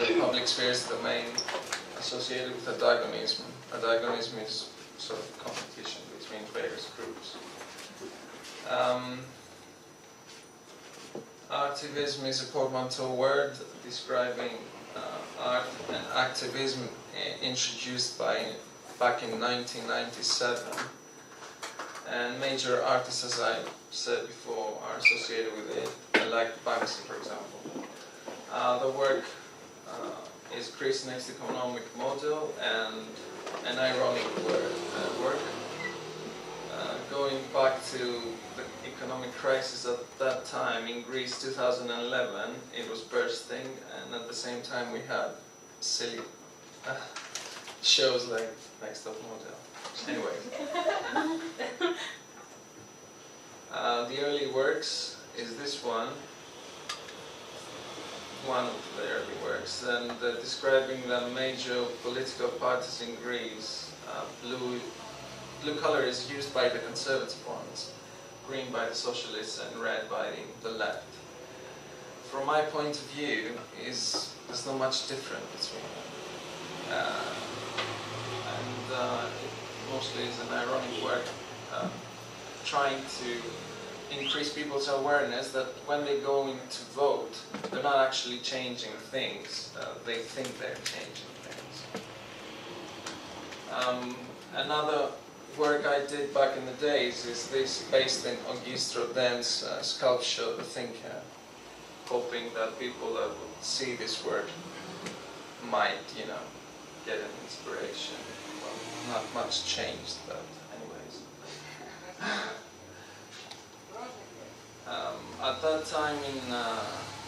the public sphere is the main associated with antagonism. Antagonism is sort of competition between various groups. Activism is a portmanteau word describing art and activism introduced back in 1997. And major artists, as I said before, are associated with it, like Banksy, for example. The work is Greece's next economic model and an ironic work. Going back to the economic crisis at that time in Greece, 2011, it was bursting, and at the same time we had silly shows like Next Top Model. Anyway, the early works is this one of the early works, and describing the major political parties in Greece. Blue color is used by the conservative ones, green by the socialists, and red by the left. From my point of view, there's not much different between them. It mostly is an ironic work, trying to increase people's awareness that when they go in to vote, they're not actually changing things, they think they're changing things. Another work I did back in the days is this, based in Auguste Rodin's sculpture, The Thinker, hoping that people that would see this work might, get an inspiration. Well, not much changed, but anyways. At that time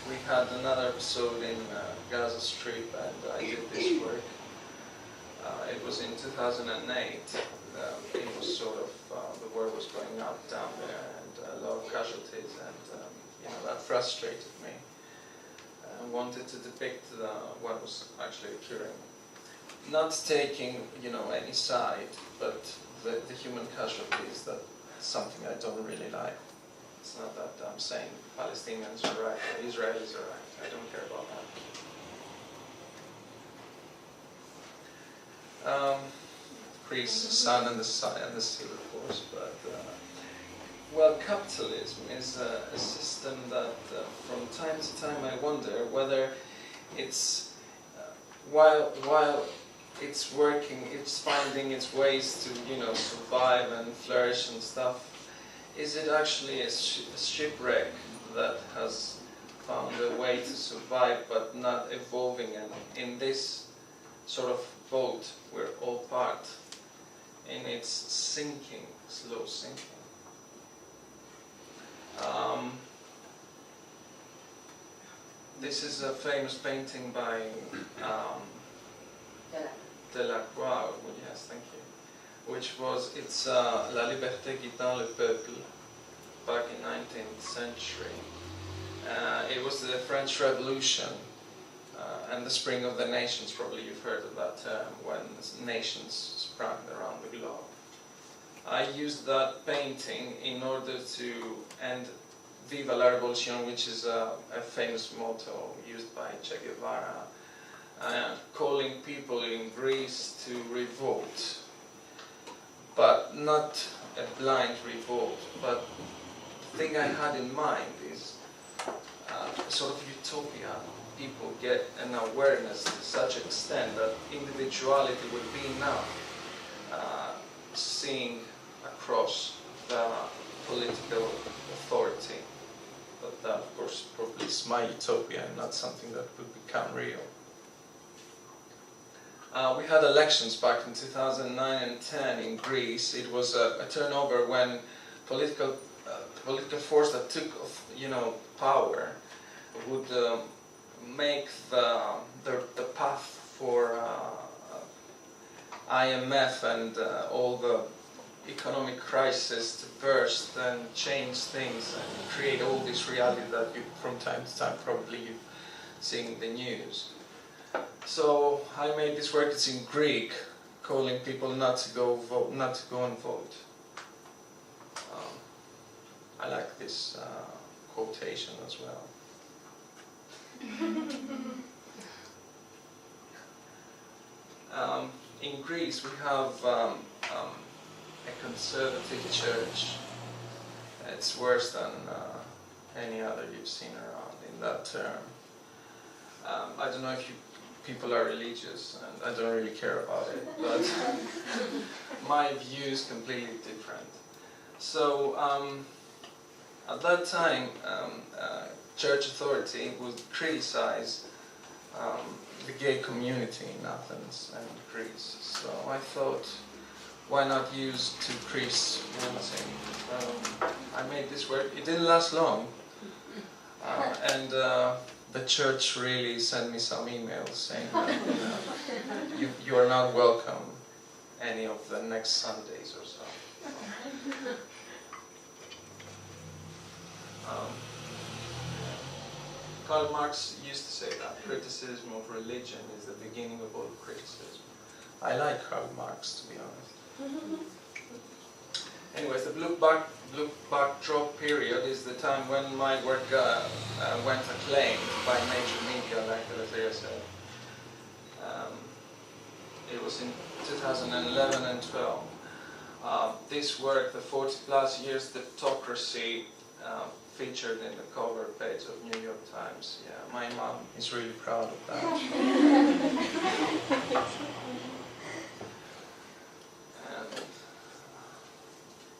we had another episode in Gaza Strip, and I did this work. It was in 2008. It was sort of, the war was going up down there, and a lot of casualties, and that frustrated me. I wanted to depict what was actually occurring. Not taking, any side, but the human casualties, that's something I don't really like. It's not that I'm saying Palestinians are right or Israelis are right. I don't care about that. Greece, sun and the sea, of course, but well, capitalism is a system that from time to time I wonder whether it's while it's working, it's finding its ways to survive and flourish and stuff. Is it actually a shipwreck that has found a way to survive but not evolving, and in this sort of boat we're all part in its sinking, slow sinking? This is a famous painting by Delacroix, yes, thank you, it's La Liberté qui dans le peuple, back in 19th century. It was the French Revolution and the spring of the nations, probably you've heard of that term, when nations sprang around the globe. I used that painting in order to end Viva la Revolution, which is a famous motto used by Che Guevara, calling people in Greece to revolt, but not a blind revolt. But the thing I had in mind is sort of utopia. People get an awareness to such extent that individuality would be enough, seeing across the political authority. But that, of course, probably is my utopia and not something that would become real. We had elections back in 2009 and 10 in Greece. It was a turnover when political force that took power would make the path for IMF and all the economic crisis to burst and change things and create all this reality that you, from time to time, probably you've seen in the news. So I made this work. It's in Greek, calling people not to go and vote. I like this quotation as well. In Greece we have a conservative church. It's worse than any other you've seen around in that term. I don't know if people are religious, and I don't really care about it, but my view is completely different. So at that time, church authority would criticize the gay community in Athens and Greece. So I thought, why not use to Greece voting? I made this work. It didn't last long, and the church really sent me some emails saying that you are not welcome any of the next Sundays or so. Karl Marx used to say that criticism of religion is the beginning of all criticism. I like Karl Marx, to be honest. Anyways, the blue backdrop period is the time when my work went acclaimed by major media, like Eleftheria said. It was in 2011 and 12. This work, the 40+ years deptocracy, featured in the cover page of New York Times. Yeah, my mom is really proud of that. And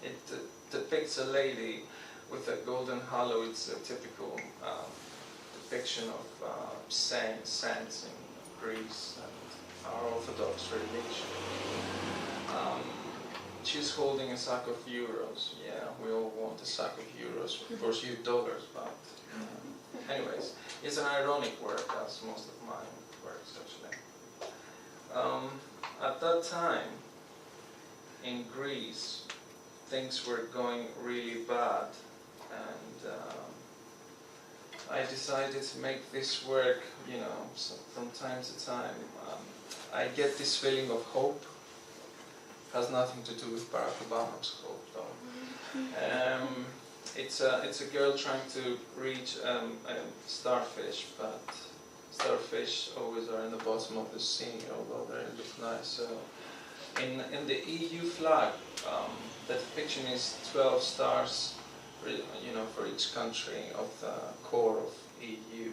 it depicts a lady with a golden halo. It's a typical depiction of saints in Greece and our Orthodox religion. She's holding a sack of euros. Yeah, we all want a sack of euros. Of course, you dollars, but anyways, it's an ironic work, as most of my works actually. At that time, in Greece, things were going really bad, and I decided to make this work. You know, so from time to time, I get this feeling of hope. Has nothing to do with Barack Obama's hope, though. It's a girl trying to reach a starfish, but starfish always are in the bottom of the sea, although they look nice. So, in the EU flag, the depiction is 12 stars, you know, for each country of the core of EU.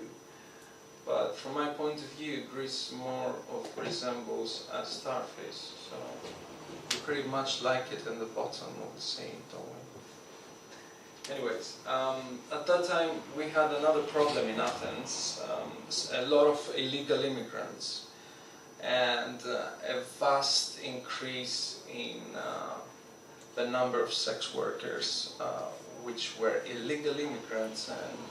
But from my point of view, Greece more resembles a starfish. So. We pretty much like it in the bottom of the sea, don't we? Anyways, at that time we had another problem in Athens, a lot of illegal immigrants, and a vast increase in the number of sex workers, which were illegal immigrants and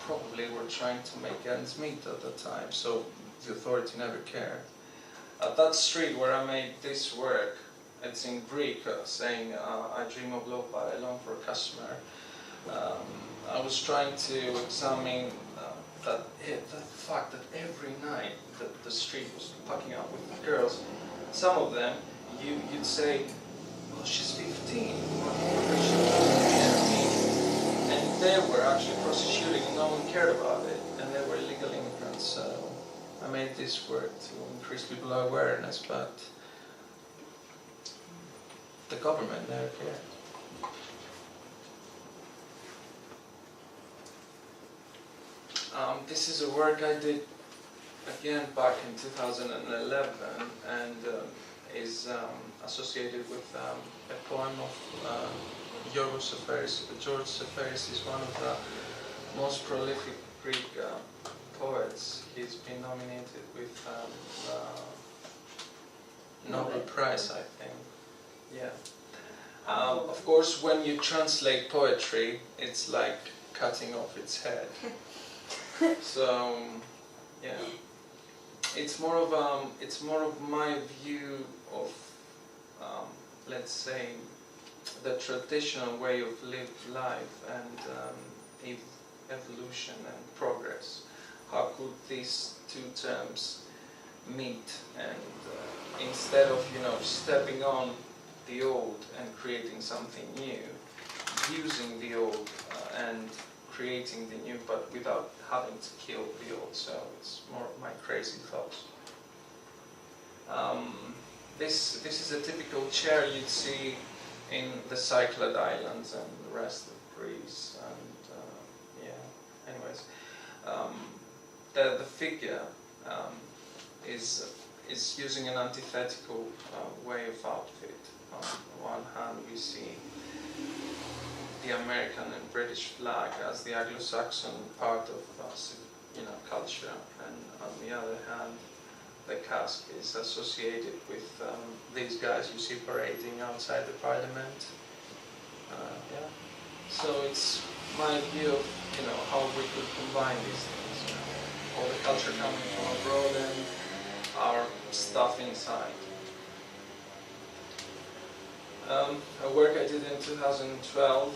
probably were trying to make ends meet at the time, so the authority never cared. At that street where I made this work, it's in Greek, saying, I dream of love but I long for a customer. I was trying to examine the fact that every night the street was packing up with girls. Some of them, you'd say, well, she's 15, and they were actually prostituting, no one cared about it, and they were illegal immigrants. So I made this work to increase people's awareness, but the government never cared. This is a work I did again back in 2011, and is associated with a poem of George Seferis. George Seferis is one of the most prolific Greek poets. He's been nominated with Nobel Prize, I think. Yeah. Of course, when you translate poetry, it's like cutting off its head. So, yeah, it's more of my view of, let's say, the traditional way of lived life and evolution and progress. How could these two terms meet? And instead of, you know, stepping on the old and creating something new, using the old and creating the new, but without having to kill the old. So it's more of my crazy thoughts. This is a typical chair you'd see in the Cyclad Islands and the rest of Greece, and yeah. Anyways, the figure is using an antithetical way of outfit. On one hand, we see the American and British flag as the Anglo-Saxon part of culture, and on the other hand, the cask is associated with these guys you see parading outside the parliament. Yeah. So it's my view of how we could combine these things. All the culture coming from abroad and our stuff inside. A work I did in 2012.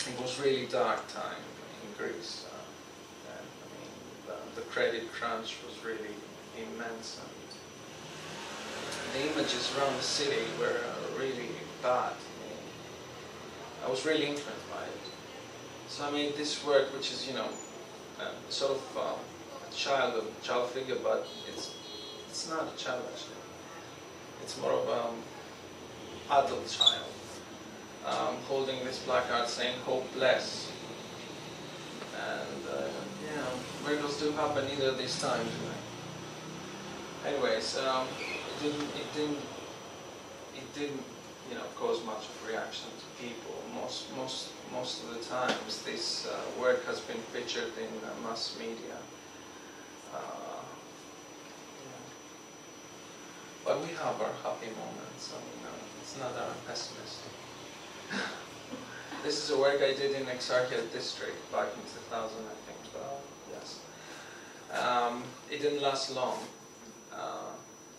It was really dark time in Greece. The credit crunch was really immense, and the images around the city were really bad. I was really influenced by it. So I made this work, which is sort of a child figure, but it's not a child actually. It's more of an adult child holding this placard saying "Hopeless." And miracles do happen either this time tonight. Anyways, it didn't cause much of reaction to people. Most of the times this work has been featured in mass media. But we have our happy moments. It's not our pessimistic. This is a work I did in Arachnia district back in 2000, I think. Yes. It didn't last long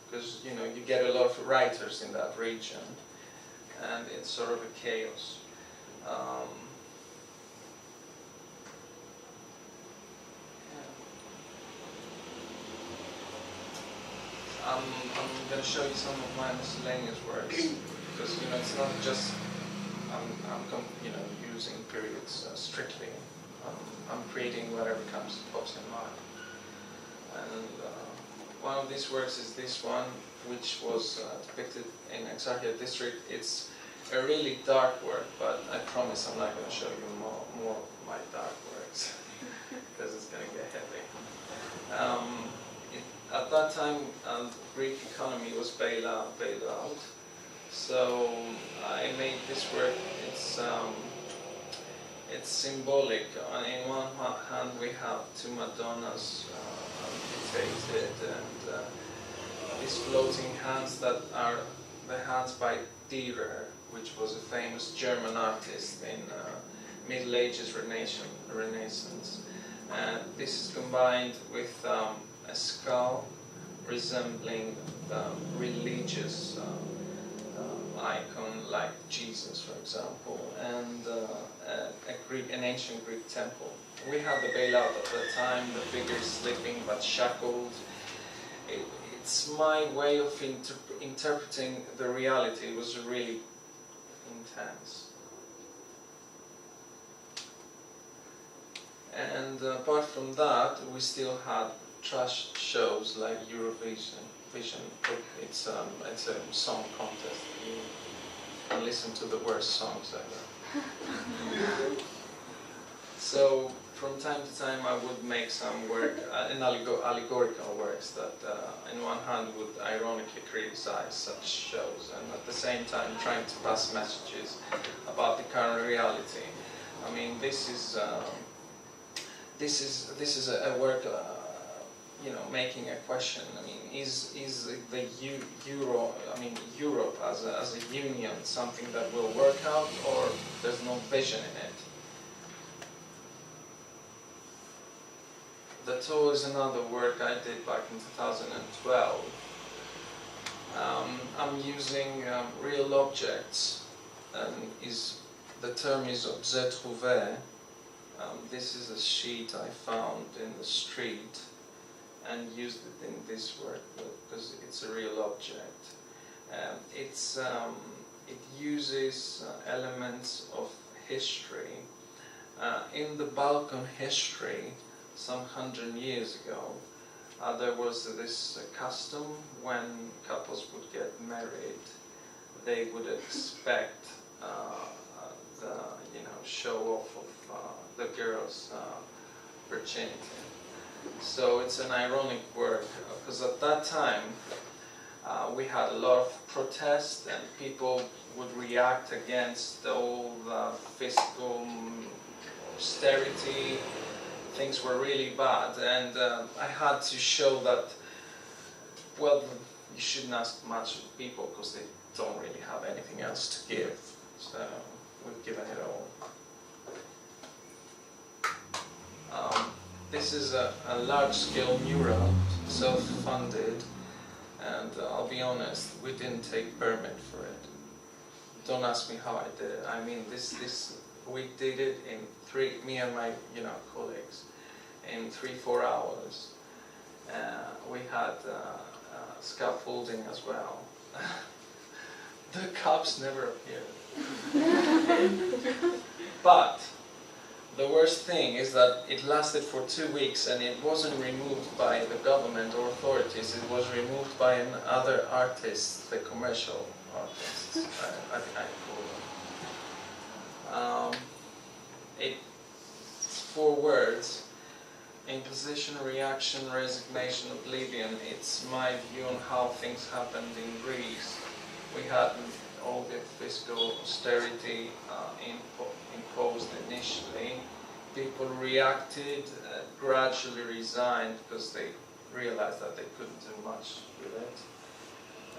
because you get a lot of writers in that region, and it's sort of a chaos. I'm going to show you some of my miscellaneous works because it's not just I'm using periods strictly. I'm creating whatever pops in mind. And one of these works is this one, which was depicted in Arachnia district. It's a really dark work, but I promise I'm not going to show you more of my dark works because it's going to get heavy. At that time, the Greek economy was bailed out. So I made this work. It's symbolic. In one hand we have two Madonnas amputated, and these floating hands that are the hands by Dürer, which was a famous German artist in Middle Ages Renaissance. And this is combined with a skull resembling religious icon like Jesus, for example, and an ancient Greek temple. We had the bailout at the time, the figure is sleeping but shackled. It's my way of interpreting the reality. It was really intense. And apart from that, we still had trash shows like Eurovision. It's a song contest. You can listen to the worst songs ever. So from time to time I would make some work, allegorical works that in one hand would ironically criticize such shows, and at the same time trying to pass messages about the current reality. I mean, this is a work making a question. I mean, is the Europe as a union something that will work out, or there's no vision in it? The Toe is another work I did back in 2012. I'm using real objects, and the term is objet trouvé. This is a sheet I found in the street and used it in this work because it's a real object. It uses elements of history. In the Balkan history, some 100 years ago, There was this custom when couples would get married, they would expect the show off of the girl's virginity. So it's an ironic work because at that time we had a lot of protest and people would react against all the fiscal austerity. Things were really bad, and I had to show that, well, you shouldn't ask much of people because they don't really have anything else to give. So we've given it all. This is a large-scale mural, self-funded, and I'll be honest, we didn't take permit for it. Don't ask me how I did it. I mean, we did it in me and my colleagues, in 3-4 hours. We had scaffolding as well. The cops never appeared. But the worst thing is that it lasted for 2 weeks and it wasn't removed by the government or authorities. It was removed by other artists, the commercial artists, I think I call them. It's 4 words: imposition, reaction, resignation, oblivion. It's my view on how things happened in Greece. We had all the fiscal austerity imposed initially. People reacted, gradually resigned because they realized that they couldn't do much with it.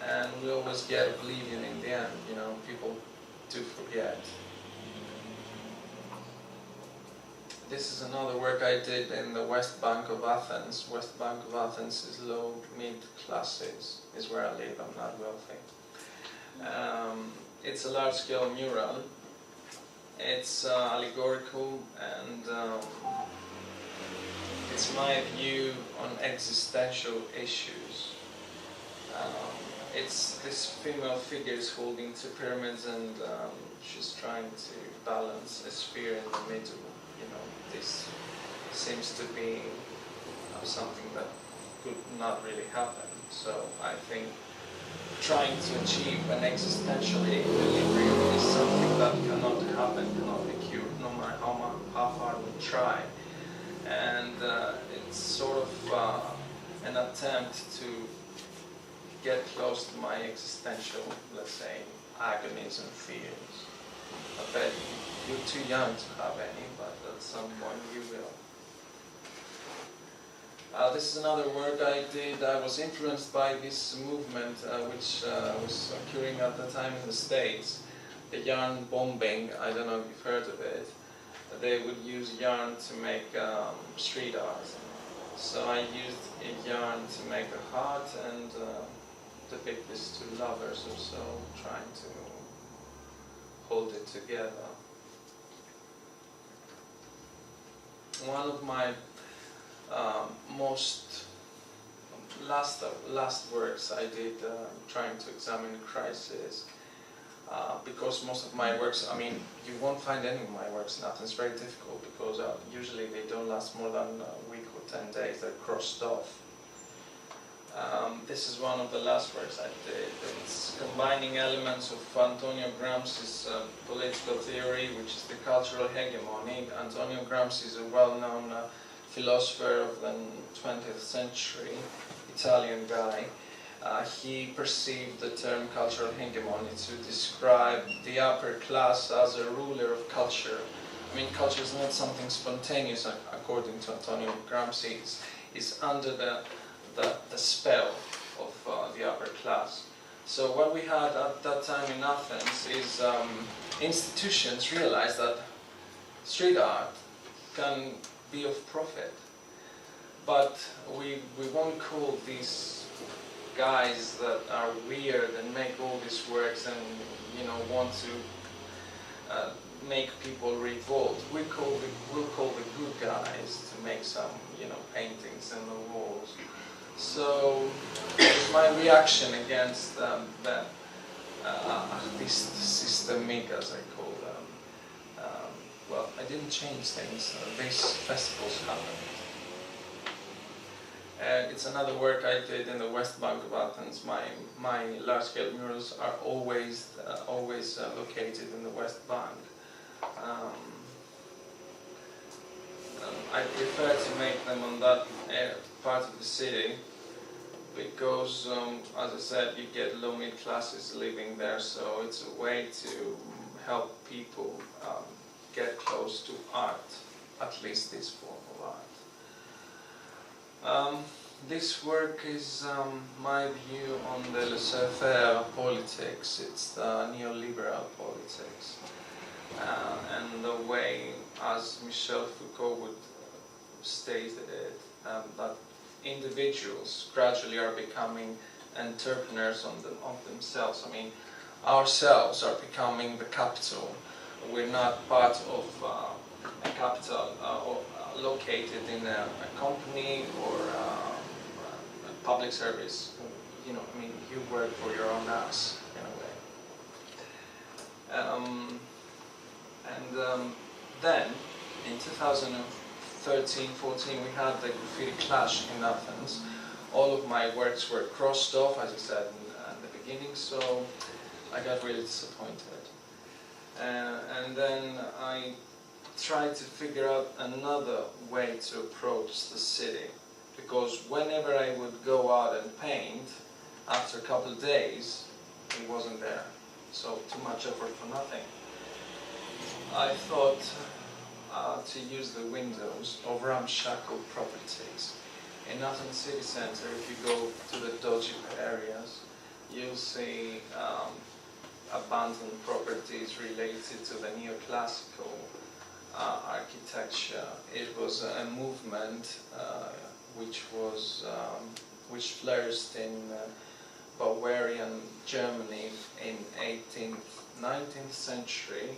And we always get oblivion in the end, people do forget. This is another work I did in the West Bank of Athens. West Bank of Athens is low, mid classes, is where I live, I'm not wealthy. It's a large-scale mural. It's allegorical, and it's my view on existential issues. It's this female figure is holding 2 pyramids, and she's trying to balance a sphere in the middle. This seems to be something that could not really happen. So I think trying to achieve an existential equilibrium is something that cannot happen, cannot be cured, no matter how hard we try. And it's sort of an attempt to get close to my existential, let's say, agonies and fears. I bet you're too young to have any, but at some point you will. This is another work I did. I was influenced by this movement which was occurring at the time in the States, the yarn bombing. I don't know if you've heard of it. They would use yarn to make street art. So I used a yarn to make a heart and depict these 2 lovers or so trying to hold it together. One of my most last works I did trying to examine crisis, because most of my works, I mean, you won't find any of my works in Athens. It's very difficult because usually they don't last more than a week or 10 days. They're crossed off. This is one of the last works I did. It's combining elements of Antonio Gramsci's political theory, which is the cultural hegemony. Antonio Gramsci is a well-known philosopher of the 20th century, Italian guy. He perceived the term cultural hegemony to describe the upper class as a ruler of culture. I mean, culture is not something spontaneous, according to Antonio Gramsci. It's under the spell of the upper class. So what we had at that time in Athens is institutions realized that street art can be of profit, but we won't call these guys that are weird and make all these works and want to make people revolt. We'll call the good guys to make some paintings on the walls. So it's my reaction against this systemic, as I call them. Well, I didn't change things. These festivals happened. It's another work I did in the West Bank of Athens. My large-scale murals are always located in the West Bank. I prefer to make them on that part of the city because, as I said, you get low-mid classes living there, so it's a way to help people get close to art, at least this form of art. This work is my view on the laissez-faire politics. It's the neoliberal politics. And the way, as Michel Foucault would stated it, that individuals gradually are becoming entrepreneurs of themselves. I mean, ourselves are becoming the capital. We're not part of a capital located in a company or a public service. You know, I mean, you work for your own ass in a way. Then, in 2013-14, we had the Graffiti Clash in Athens. All of my works were crossed off, as I said in the beginning, so I got really disappointed. And then I tried to figure out another way to approach the city, because whenever I would go out and paint, after a couple of days, it wasn't there. So too much effort for nothing. I thought to use the windows of ramshackle properties. In Athens city centre, if you go to the dodgy areas, you'll see abandoned properties related to the neoclassical architecture. It was a movement which flourished in Bavarian Germany in 18th, 19th century,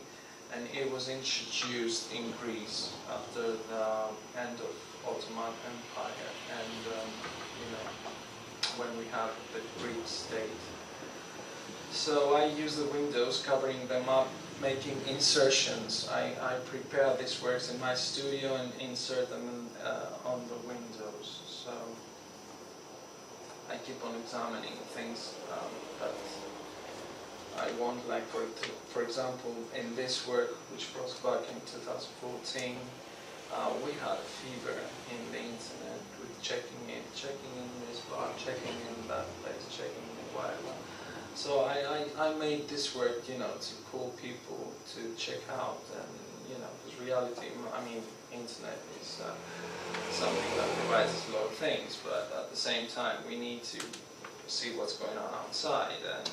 and it was introduced in Greece after the end of Ottoman Empire, and you know, when we had the Greek state. So I use the windows, covering them up, making insertions. I prepare these works in my studio and insert them on the windows. So I keep on examining things that I want, like for example, in this work, which was back in 2014, we had a fever in the internet with checking in this bar, checking in that place, checking in whatever. So I made this work, you know, to pull people to check out, and you know, because reality, I mean, internet is something that provides us a lot of things, but at the same time, we need to see what's going on outside and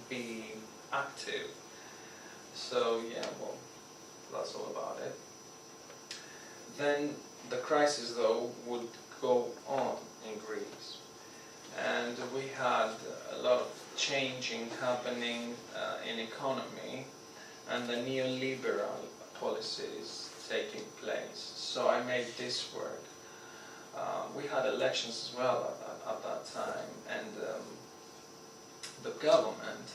be active. So yeah, well, that's all about it. Then the crisis, though, would go on in Greece, and we had a lot of changing happening in economy, and the neoliberal policies taking place. So I made this work. We had elections as well at that time, and the government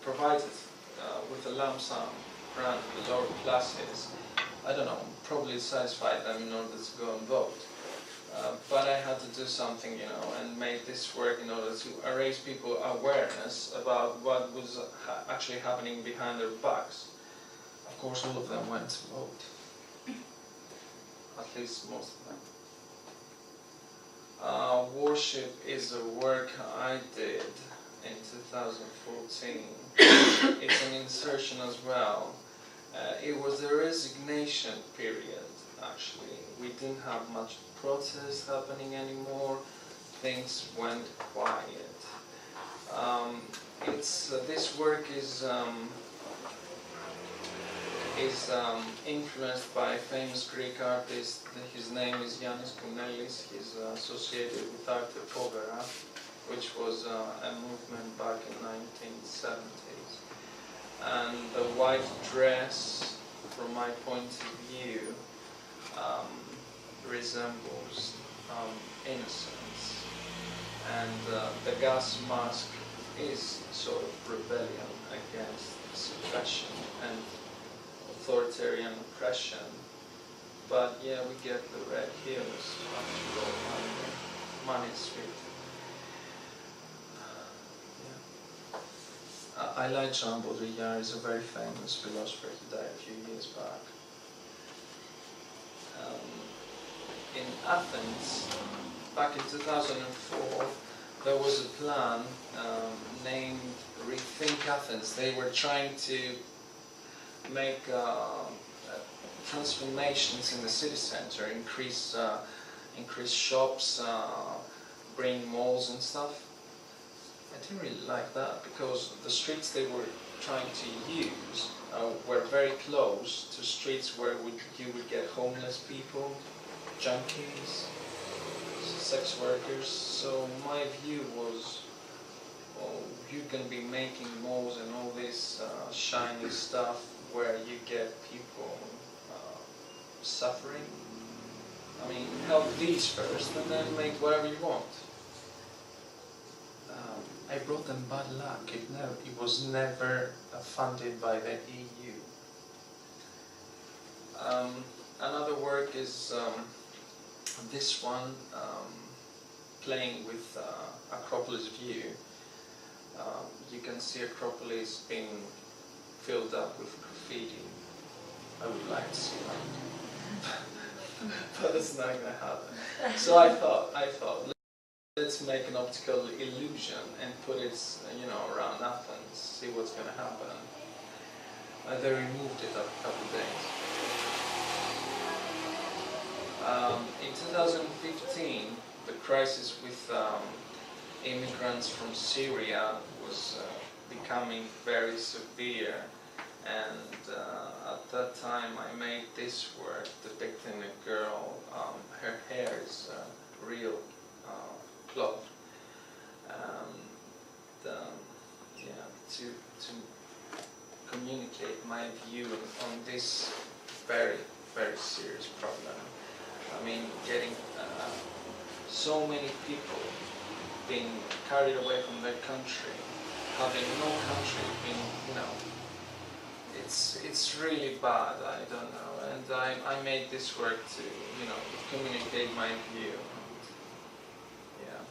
provided with a lump sum grant to the lower classes. I don't know, probably satisfied them in order to go and vote. But I had to do something, you know, and made this work in order to raise people awareness about what was actually happening behind their backs. Of course, all of them went to vote. At least most of them. Worship is a work I did in 2014. It's an insertion as well. It was a resignation period, actually. We didn't have much protest happening anymore. Things went quiet. This work is influenced by a famous Greek artist. His name is Yannis Kounelis. He's associated with Arte Povera, which was a movement back in 1970s. And the white dress, from my point of view, resembles innocence. And the gas mask is sort of rebellion against suppression and authoritarian oppression. But yeah, we get the red hills after all, Money Street. Yeah. Alain Jean Baudrillard is a very famous philosopher. He died a few years back. In Athens, back in 2004, there was a plan named Rethink Athens. They were trying to make transformations in the city center, increase shops, bring malls and stuff. I didn't really like that because the streets they were trying to use were very close to streets where you would get homeless people, junkies, sex workers. So my view was, oh, you can be making malls and all this shiny stuff where you get people suffering. I mean, help these first and then make whatever you want. I brought them bad luck. It was never funded by the EU. Another work is this one, playing with Acropolis View. You can see Acropolis being filled up with graffiti. I would like to see that. But it's not going to happen. So I thought, let's make an optical illusion and put it, around Athens, see what's going to happen. They removed it after a couple of days. In 2015, the crisis with immigrants from Syria was becoming very severe, and at that time I made this work depicting a girl. Her hair is real cloth, and to communicate my view on this very, very serious problem. I mean, getting so many people being carried away from their country, having no country, it's really bad. I don't know, and I made this work to communicate my view. Yeah.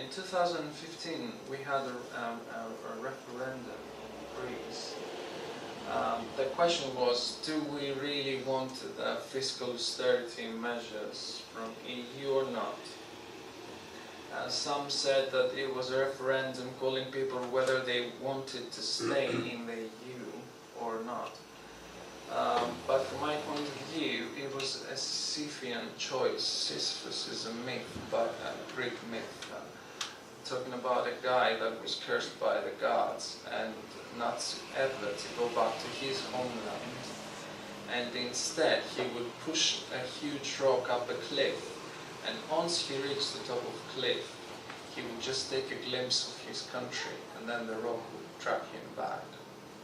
In 2015, we had a referendum in Greece. The question was, do we really want fiscal austerity measures from EU or not? Some said that it was a referendum calling people whether they wanted to stay in the EU or not. But from my point of view, it was a Sisyphean choice. Sisyphus is a myth, but a Greek myth. Talking about a guy that was cursed by the gods and not ever to go back to his homeland, and instead he would push a huge rock up a cliff, and once he reached the top of the cliff he would just take a glimpse of his country, and then the rock would drag him back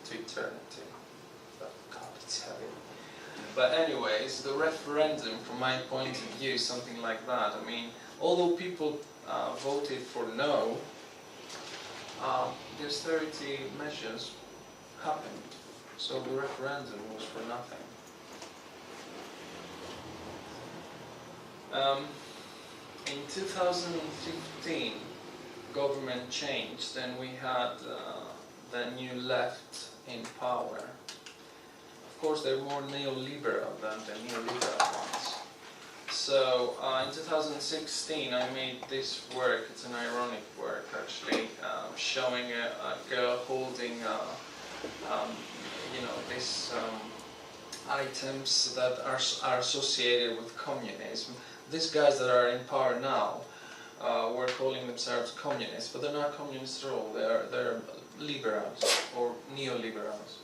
to eternity. But God, it's heavy. But anyways, the referendum from my point of view is something like that. I mean, although people voted for no, the austerity measures happened, so the referendum was for nothing. In 2015, government changed and we had the new left in power. Of course, they're more neoliberal than the neoliberal ones. So in 2016 I made this work. It's an ironic work actually, showing a girl holding these items that are associated with communism. These guys that are in power now were calling themselves communists, but they're not communists at all. They're liberals or neoliberals.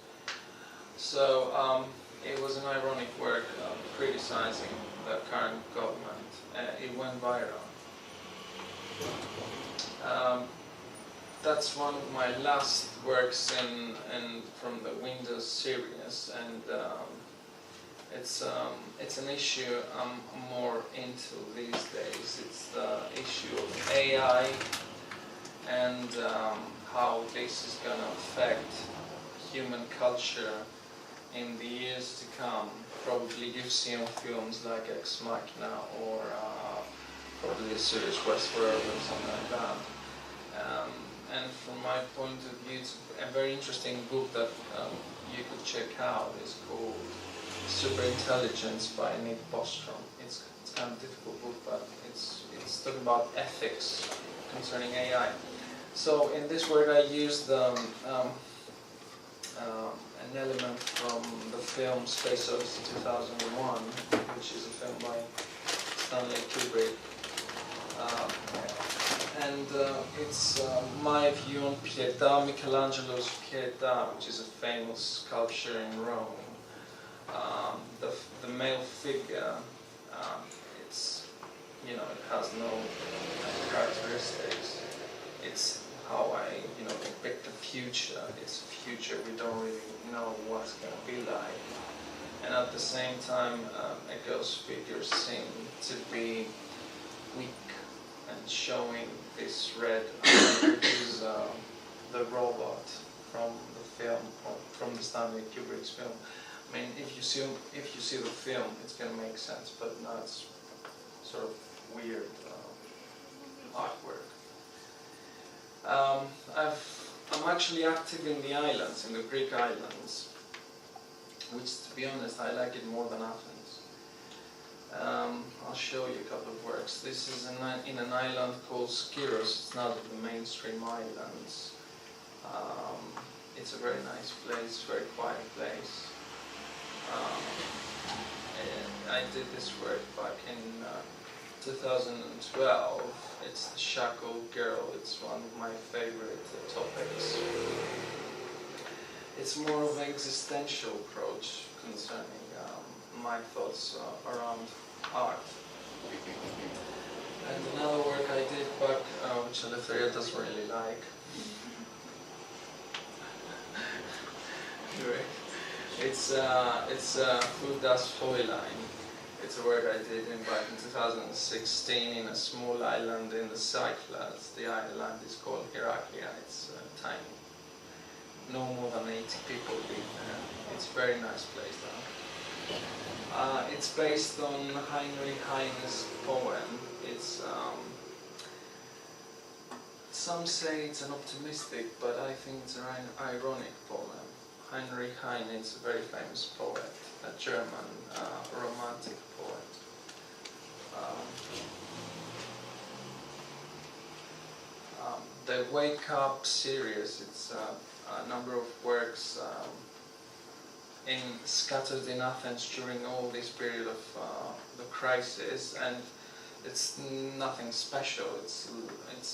So it was an ironic work criticizing the current government. It went viral. That's one of my last works from the Windows series, and it's an issue I'm more into these days. It's the issue of AI and how this is going to affect human culture in the years to come, probably you've seen films like Ex Machina or probably A Serious Quest for Earth or something like that. And from my point of view, it's a very interesting book that you could check out. It's called Superintelligence by Nick Bostrom. It's kind of a difficult book, but it's talking about ethics concerning AI. So in this work I used an element from the film Space Odyssey 2001, which is a film by Stanley Kubrick. It's my view on Pietà, Michelangelo's Pietà, which is a famous sculpture in Rome. The male figure, it has no characteristics. It's how I, depict the future. It's future we don't really know what's going to be like. And at the same time, a ghost figure seem to be weak and showing this red eye, which is the robot from the film, from the Stanley Kubrick's film. I mean, if you see the film, it's going to make sense, but now it's sort of weird artwork. I'm actually active in the islands, in the Greek islands, which, to be honest, I like it more than Athens. I'll show you a couple of works. This is in an island called Skiros. It's not the mainstream islands. It's a very nice place, very quiet place. And I did this work back in 2012. It's the Shackled Girl. It's one of my favorite topics. It's more of an existential approach concerning my thoughts around art. And another work I did back, which Eleftheria doesn't really like. Anyway, it's Food Dust Foil Line. It's a work I did back in 2016 in a small island in the Cyclades. The island is called Arachnia. It's tiny. No more than 80 people live there. It's a very nice place though. It's based on Heinrich Heine's poem. It's some say it's an optimistic, but I think it's an ironic poem. Heinrich Heine is a very famous poet, a German romantic poet. The Wake Up series, it's a number of works scattered in Athens during all this period of the crisis, and it's nothing special. It's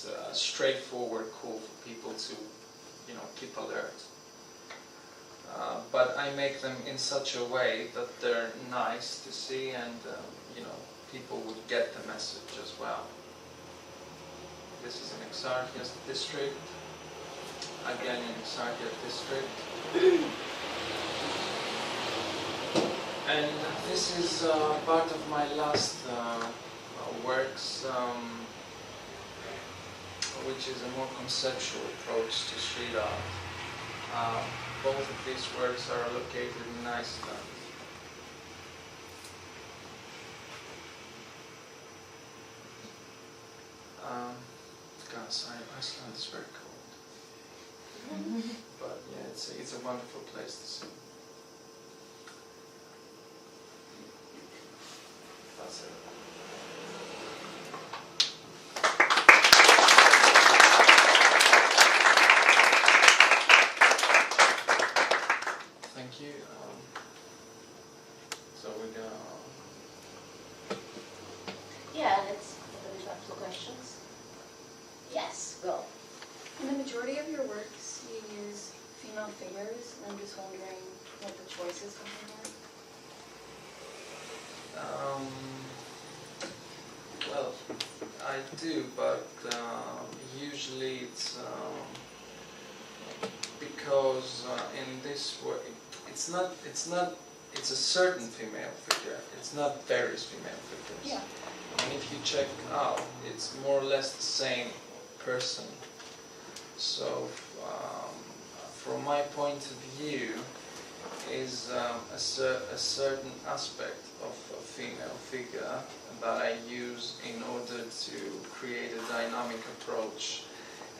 a straightforward call for people to, keep alert. But I make them in such a way that they're nice to see, and people would get the message as well. This is in Exarchias district. Again in Exarchias district. And this is part of my last works, which is a more conceptual approach to street art. Both of these works are located in Iceland. Iceland is very cold. But yeah, it's a wonderful place to see. That's it. Thank you. So we go. Yeah, let's open it up for questions. Yes, go. In the majority of your works, you use female figures. I'm just wondering what the choices behind that. Well, I do, but usually it's because in this way, it's a certain female figure. It's not various female figures. Yeah. And if you check out, it's more or less the same person. So, from my point of view, is a certain aspect of a female figure that I use in order to create a dynamic approach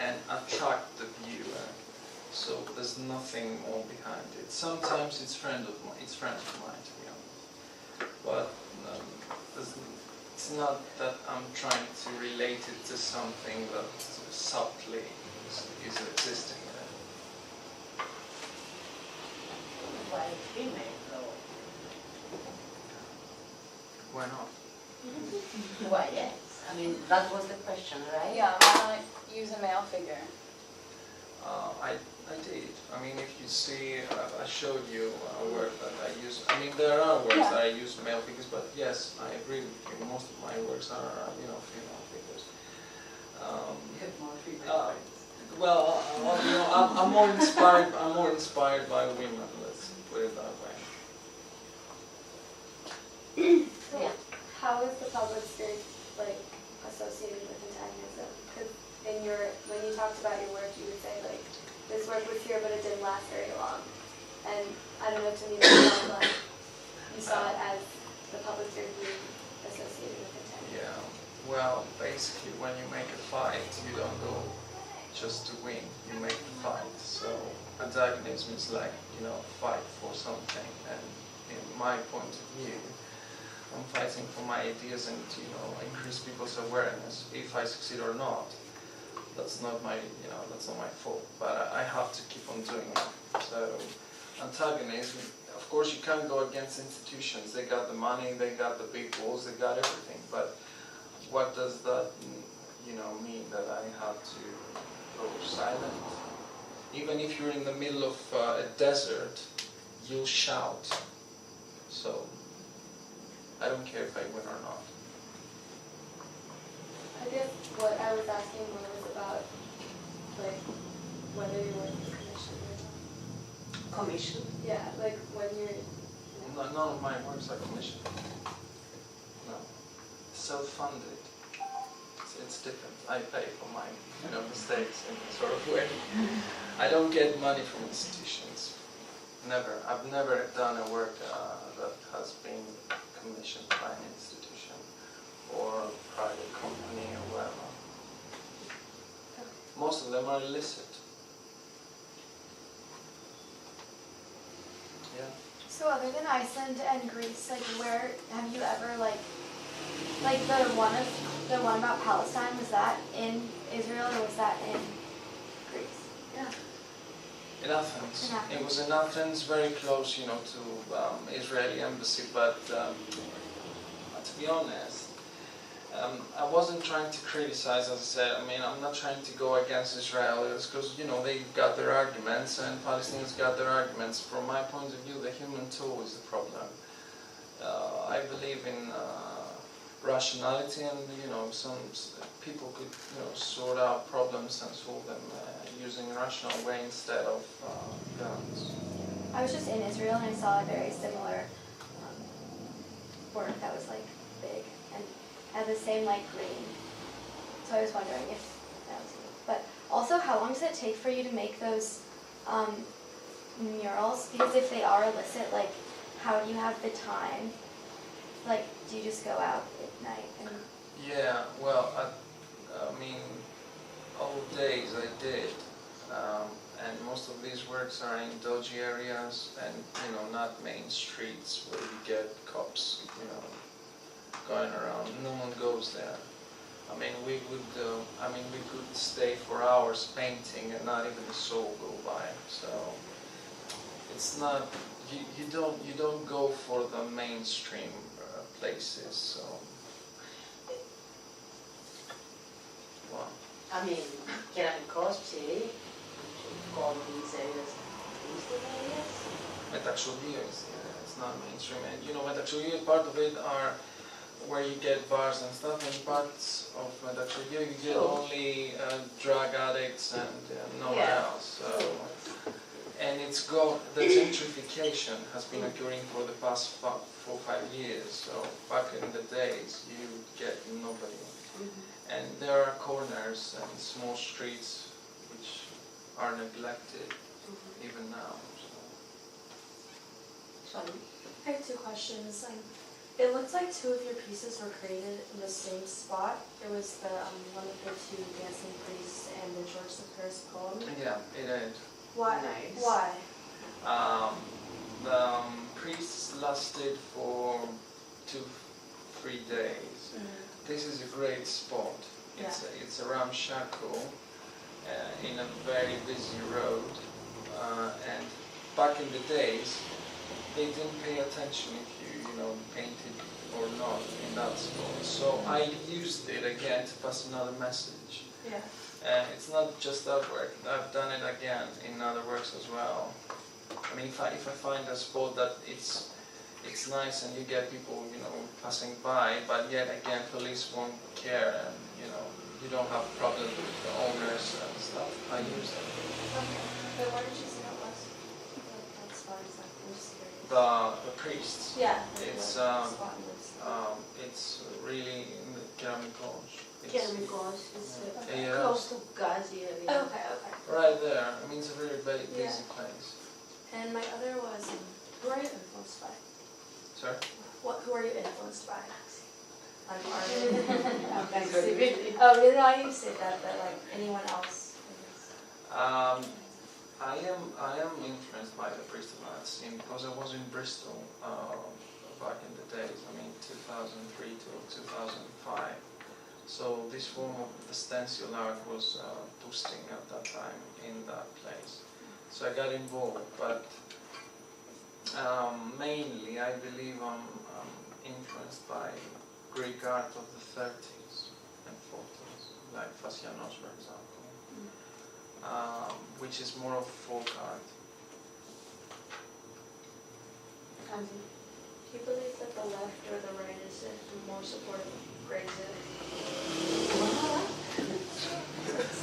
and attract the viewer. So there's nothing more behind it. Sometimes it's friends of mine, to be honest. But it's not that I'm trying to relate it to something that subtly is existing there. Why female though? Why not? Why yes? I mean, that was the question, right? Yeah, why not use a male figure? I did. I mean, if you see, I showed you a work that I use. I mean, there are works that I use male figures, but yes, I agree with you. Most of my works are, female figures. You have more female friends. Well, I'm more inspired. I'm more inspired by women. Let's put it that way. So, Yeah. how is the public space like associated with antagonism? Because when you talked about your work, you would say like this work was here, but it didn't last very long. And I don't know, to me, that sounds like you saw it as the public sphere being associated with antagonism. Yeah. Well, basically, when you make a fight, you don't go just to win. You make the fight. So antagonism is like fight for something. And in my point of view, I'm fighting for my ideas and increase people's awareness. If I succeed or not, that's not my fault. But I have to keep on doing it. So antagonism, of course, you can't go against institutions. They got the money, they got the big walls, they got everything. But what does that mean that I have to go silent? Even if you're in the middle of a desert, you'll shout. So I don't care if I win or not. I guess what I was asking more was about like whether your work is commissioned or not. Commission? Yeah, like when you're. None of my works are commissioned. No, self-funded. It's different. I pay for my mistakes in a sort of way. I don't get money from institutions. Never. I've never done a work that has been commissioned by an institution or a private company or whatever. Most of them are illicit. Yeah. So other than Iceland and Greece, like where have you ever like the one about Palestine, was that in Israel or was that in Greece? Yeah. In Athens. In Athens. It was in Athens, very close, to Israeli embassy. But to be honest, I wasn't trying to criticize, as I said. I mean, I'm not trying to go against Israelis because they've got their arguments and Palestinians got their arguments. From my point of view, the human tool is the problem. I believe in rationality, and some people could sort out problems and solve them using a rational way instead of guns. I was just in Israel and I saw a very similar work that was like big and had the same like green. So I was wondering if that was you. But also, how long does it take for you to make those murals? Because if they are illicit, like how do you have the time? Like, do you just go out at night and? Yeah, well, I mean, old days I did, and most of these works are in dodgy areas and not main streets where you get cops going around. No one goes there. I mean, we could stay for hours painting and not even a soul go by. So it's not you don't go for the mainstream places. So wow. I mean, City, call these areas touristic areas? Metaxodia it's not mainstream. And Metaxodia, part of it are where you get bars and stuff, and parts of Metaxodia you get only drug addicts and no one else. So, and the gentrification has been occurring for the past 4 or 5 years. So back in the days, you get nobody. Mm-hmm. And there are corners and small streets which are neglected even now. So. I have two questions. It looks like two of your pieces were created in the same spot. It was the one of the two dancing priests and the George I poem. Yeah, it is. Why? Nice. Why? The priests lasted for 2-3 days. This is a great spot. It's a ramshackle in a very busy road, and back in the days, they didn't pay attention if you know, painted or not in that spot. So I used it again to pass another message. Yeah. It's not just that work. I've done it again in other works as well. I mean, if I find a spot that it's nice and you get people, you know, passing by, but yet again, police won't care, and you know, you don't have problems with the owners and stuff, I use it. Okay. But where did you say that was? That spot exactly. I'm just curious. The priests. Yeah. It's really in the Keramikos. Keramikos is Yeah. close to Gaza area. Okay. Right there. I mean, it's a very busy place. And my other was, who are you influenced by? Sorry? Who are you influenced by? I'm art. Oh, Oh, you know, I used to say that, but like anyone else? I am influenced by the priest of art scene because I was in Bristol back in the days. I mean, 2003 to 2005. So this form of the stencil art was boosting at that time in that place. So I got involved, but mainly I believe I'm influenced by Greek art of the 30s and 40s, like Phasianos, for example, which is more of folk art. Do you believe that the left or the right is more supportive of Brexit?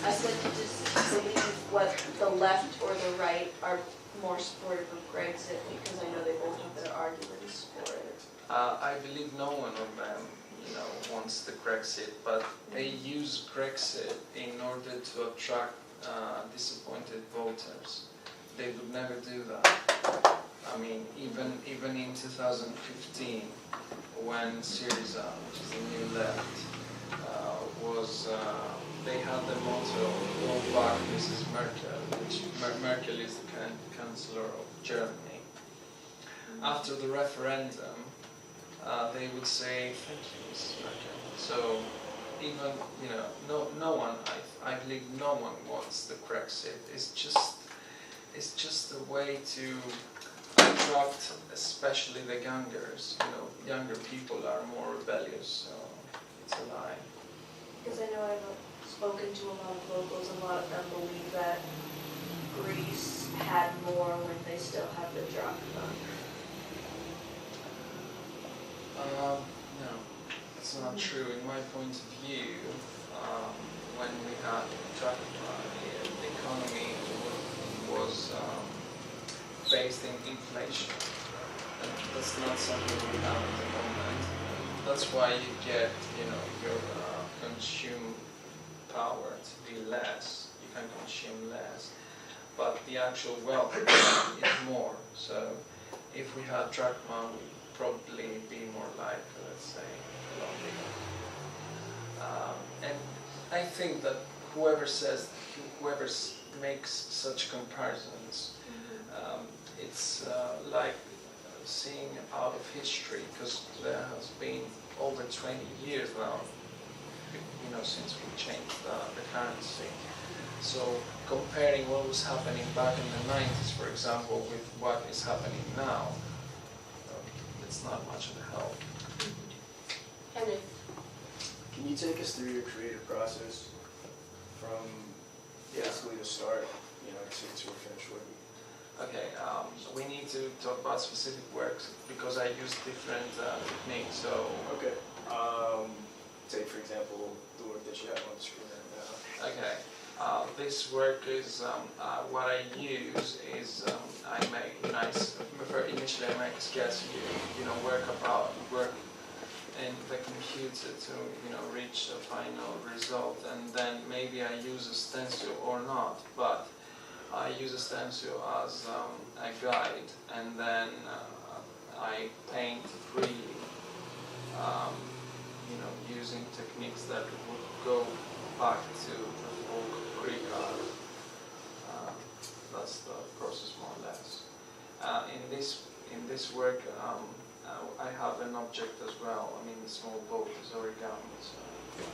I said just believe what the left or the right are more supportive of Brexit, because I know they both have their arguments for it. I believe no one of them, you know, wants the Brexit, but they use Brexit in order to attract disappointed voters. They would never do that. I mean, even in 2015, when Syriza, which is the new left, they had the motto, "Roll back Mrs. Merkel," which Merkel is the Chancellor of Germany. After the referendum, they would say, "Thank you, Mrs. Merkel." So even, you know, no one, I believe no one wants the Brexit. It's just a way to attract, especially the youngers. You know, younger people are more rebellious, so it's a lie. Because I know I've spoken to a lot of locals, and a lot of them believe that Greece had more when they still have the drachma. No, that's not true. In my point of view, when we had drachma, the economy was based in inflation, and that's not something we have at the moment. That's why you get, you know, your consume power to be less. You can consume less, but the actual wealth is more. So if we had drachma, we'd probably be more like, let's say, Colombia. And I think that whoever makes such comparisons, it's like seeing out of history, because there has been over 20 years now, you know, since we changed the currency. So comparing what was happening back in the 90s, for example, with what is happening now, it's not much of a help. And Can you take us through your creative process from basically the start, you know, to a finished work? Okay, we need to talk about specific works because I use different techniques. So Okay. Take for example the work that you have on the screen right now. okay, this work is what I use is I make initially I make a sketch, you know, work in the computer to, you know, reach a final result, and then maybe I use a stencil or not, but I use a stencil as a guide, and then I paint freely, using techniques that would go back to the folk Greek art. That's the process, more or less. In this work, I have an object as well. I mean, the small boat is origami, so it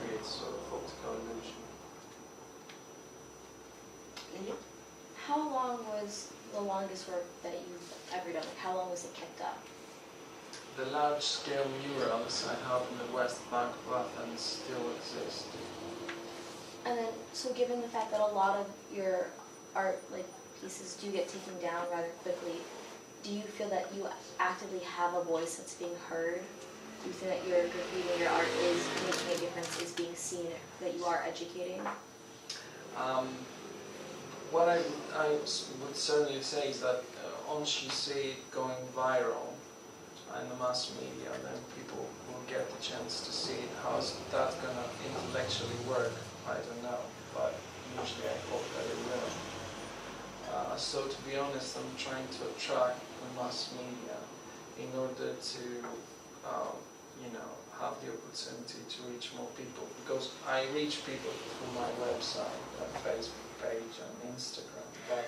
creates sort of optical illusion. How long was the longest work that you've ever done? Like, how long was it kept up? The large-scale murals I have in the West Bank of Athens still exist. And then, so given the fact that a lot of your art, pieces do get taken down rather quickly, do you feel that you actively have a voice that's being heard? Do you feel that your graffiti and your art is making a difference, is being seen, that you are educating? What I would certainly say is that once you see it going viral in the mass media, then people will get the chance to see it. How's that going to intellectually work? I don't know, but usually I hope that it will. So to be honest, I'm trying to attract the mass media in order to, have the opportunity to reach more people, because I reach people through my website, and Facebook page, and Instagram, but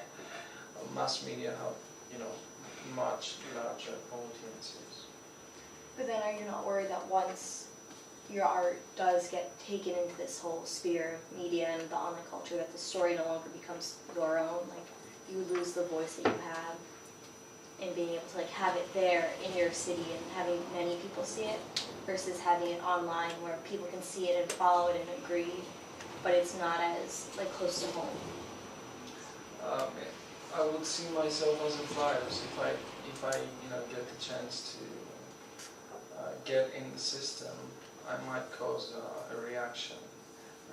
mass media have, much larger audiences. But then are you not worried that once your art does get taken into this whole sphere of media and the online culture, that the story no longer becomes your own? Like, you lose the voice that you have in being able to have it there in your city and having many people see it, versus having it online where people can see it and follow it and agree, but it's not as close to home. I would see myself as a virus if I get the chance to get in the system. I might cause a reaction,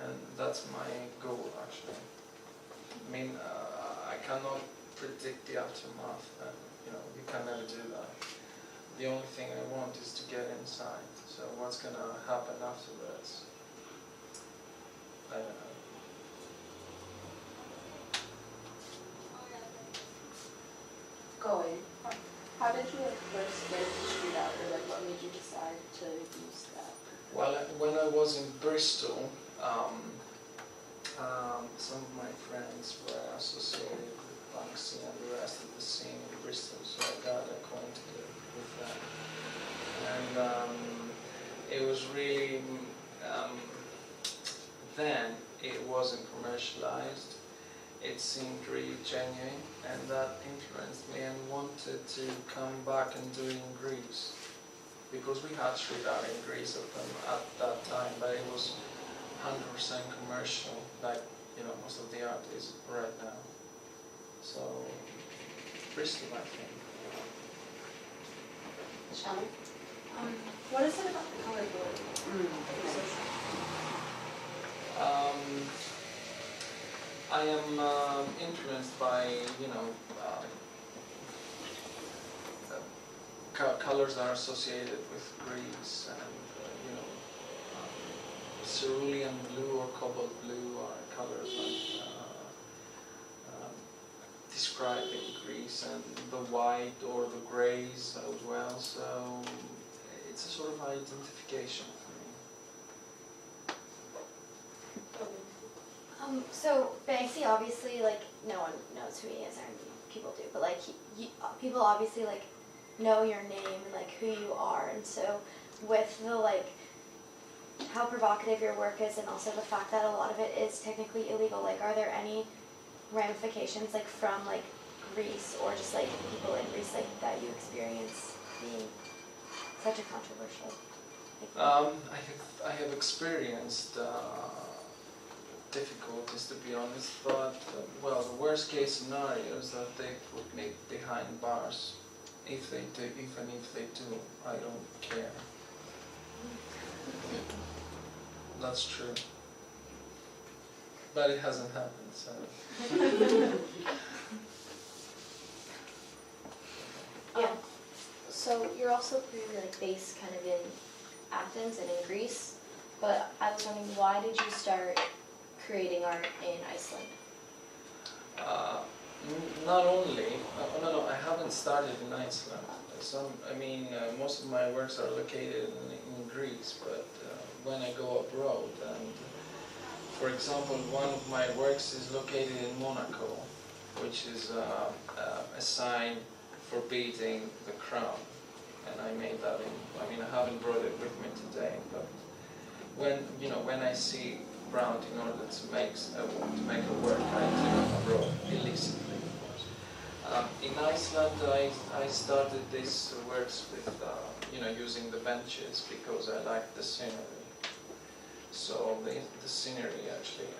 and that's my goal actually. I mean, I cannot predict the aftermath, and you can never do that. The only thing I want is to get inside. So what's going to happen afterwards? I don't know. Going. How did you first get into street art, or what made you decide to use that? Well, when I was in Bristol, some of my friends were associated with Banksy and the rest of the scene in Bristol, so I got acquainted with that. And it was really, then it wasn't commercialized. It seemed really genuine, and that influenced me, and wanted to come back and do it in Greece. Because we had street art in Greece at that time, but it was 100% commercial, like most of the art is right now. So, Bristol, I think. Shall What is it about the color board? I am influenced by, colors that are associated with Greece, and cerulean blue or cobalt blue are colors that describing Greece, and the white or the greys as well. So it's a sort of identification for me. So Banksy, obviously, no one knows who he is, or people do, but people obviously know your name and who you are, and so with the how provocative your work is, and also the fact that a lot of it is technically illegal, are there any ramifications from Greece, or just people in Greece that you experience being such a controversial thing? I have experienced difficulties, to be honest, but well, the worst case scenario is that they put me behind bars. If they do, even if they do, I don't care. That's true. But it hasn't happened, so. So you're also clearly based kind of in Athens and in Greece, but I was wondering, why did you start creating art in Iceland? Not only, No, I haven't started in Iceland. Most of my works are located in Greece, but when I go abroad, and for example, one of my works is located in Monaco, which is a sign forbidding the crown, and I made that in. I haven't brought it with me today, but when I see ground in order to make a work, I do it abroad illicitly. In Iceland, I started these works with using the benches because I liked the scenery. So the scenery actually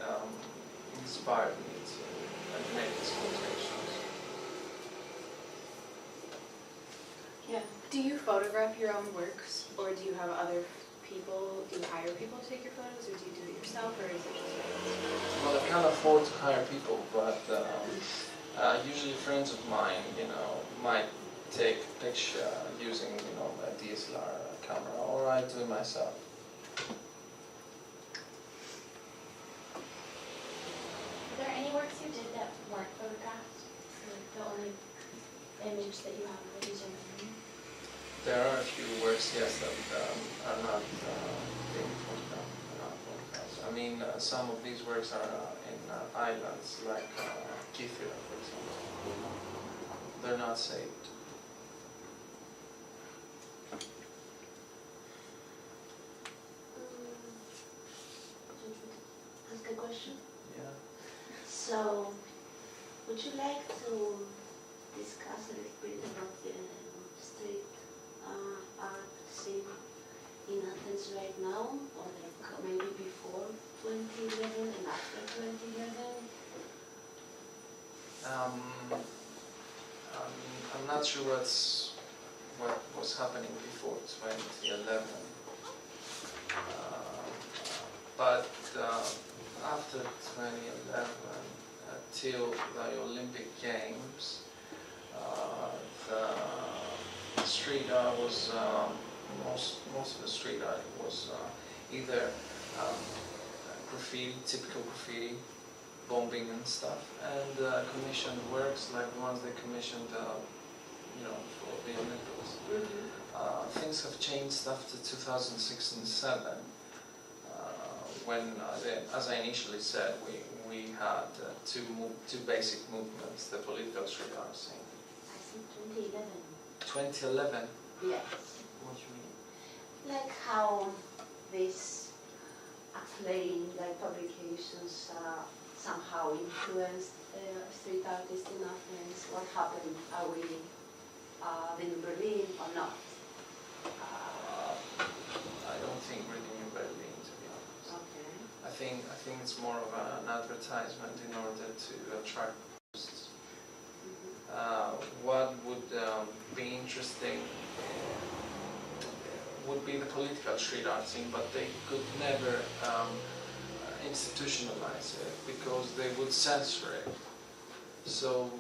inspired me to make these quotations. Yeah. Do you photograph your own works, or do you have other people? Do you hire people to take your photos, or do you do it yourself, or is it just? Well, I can't afford to hire people, but usually friends of mine, might take a picture using, a DSLR camera, or I do it myself. Are there any works you did that weren't photographed? Like the only image that you have of it is your memory? There are a few works, yes, that are not being photographed. Some of these works are in islands, like Kithira, for example. They're not saved. Ask a question. Yeah. So, would you like to discuss a little bit about the street art scene in Athens right now, or like maybe before 2011 and after 2011? I'm not sure what was happening before 2011, but after 2011, till the Olympic Games, the street art was most of the street art was either graffiti, typical graffiti, bombing and stuff, and commissioned works like the ones they commissioned, for the Olympics. Mm-hmm. Things have changed after 2006 and 2007, when, as I initially said, we had two basic movements, the political street art scene. I think 2011. 2011? Yes. What do you mean? Like how these acclaimed like publications somehow influenced street artists in Athens. What happened? Are we in Berlin or not? I don't think we're in Berlin, to be honest. Okay. I think it's more of an advertisement in order to attract tourists. What would be interesting would be the political street art scene, but they could never institutionalize it because they would censor it. So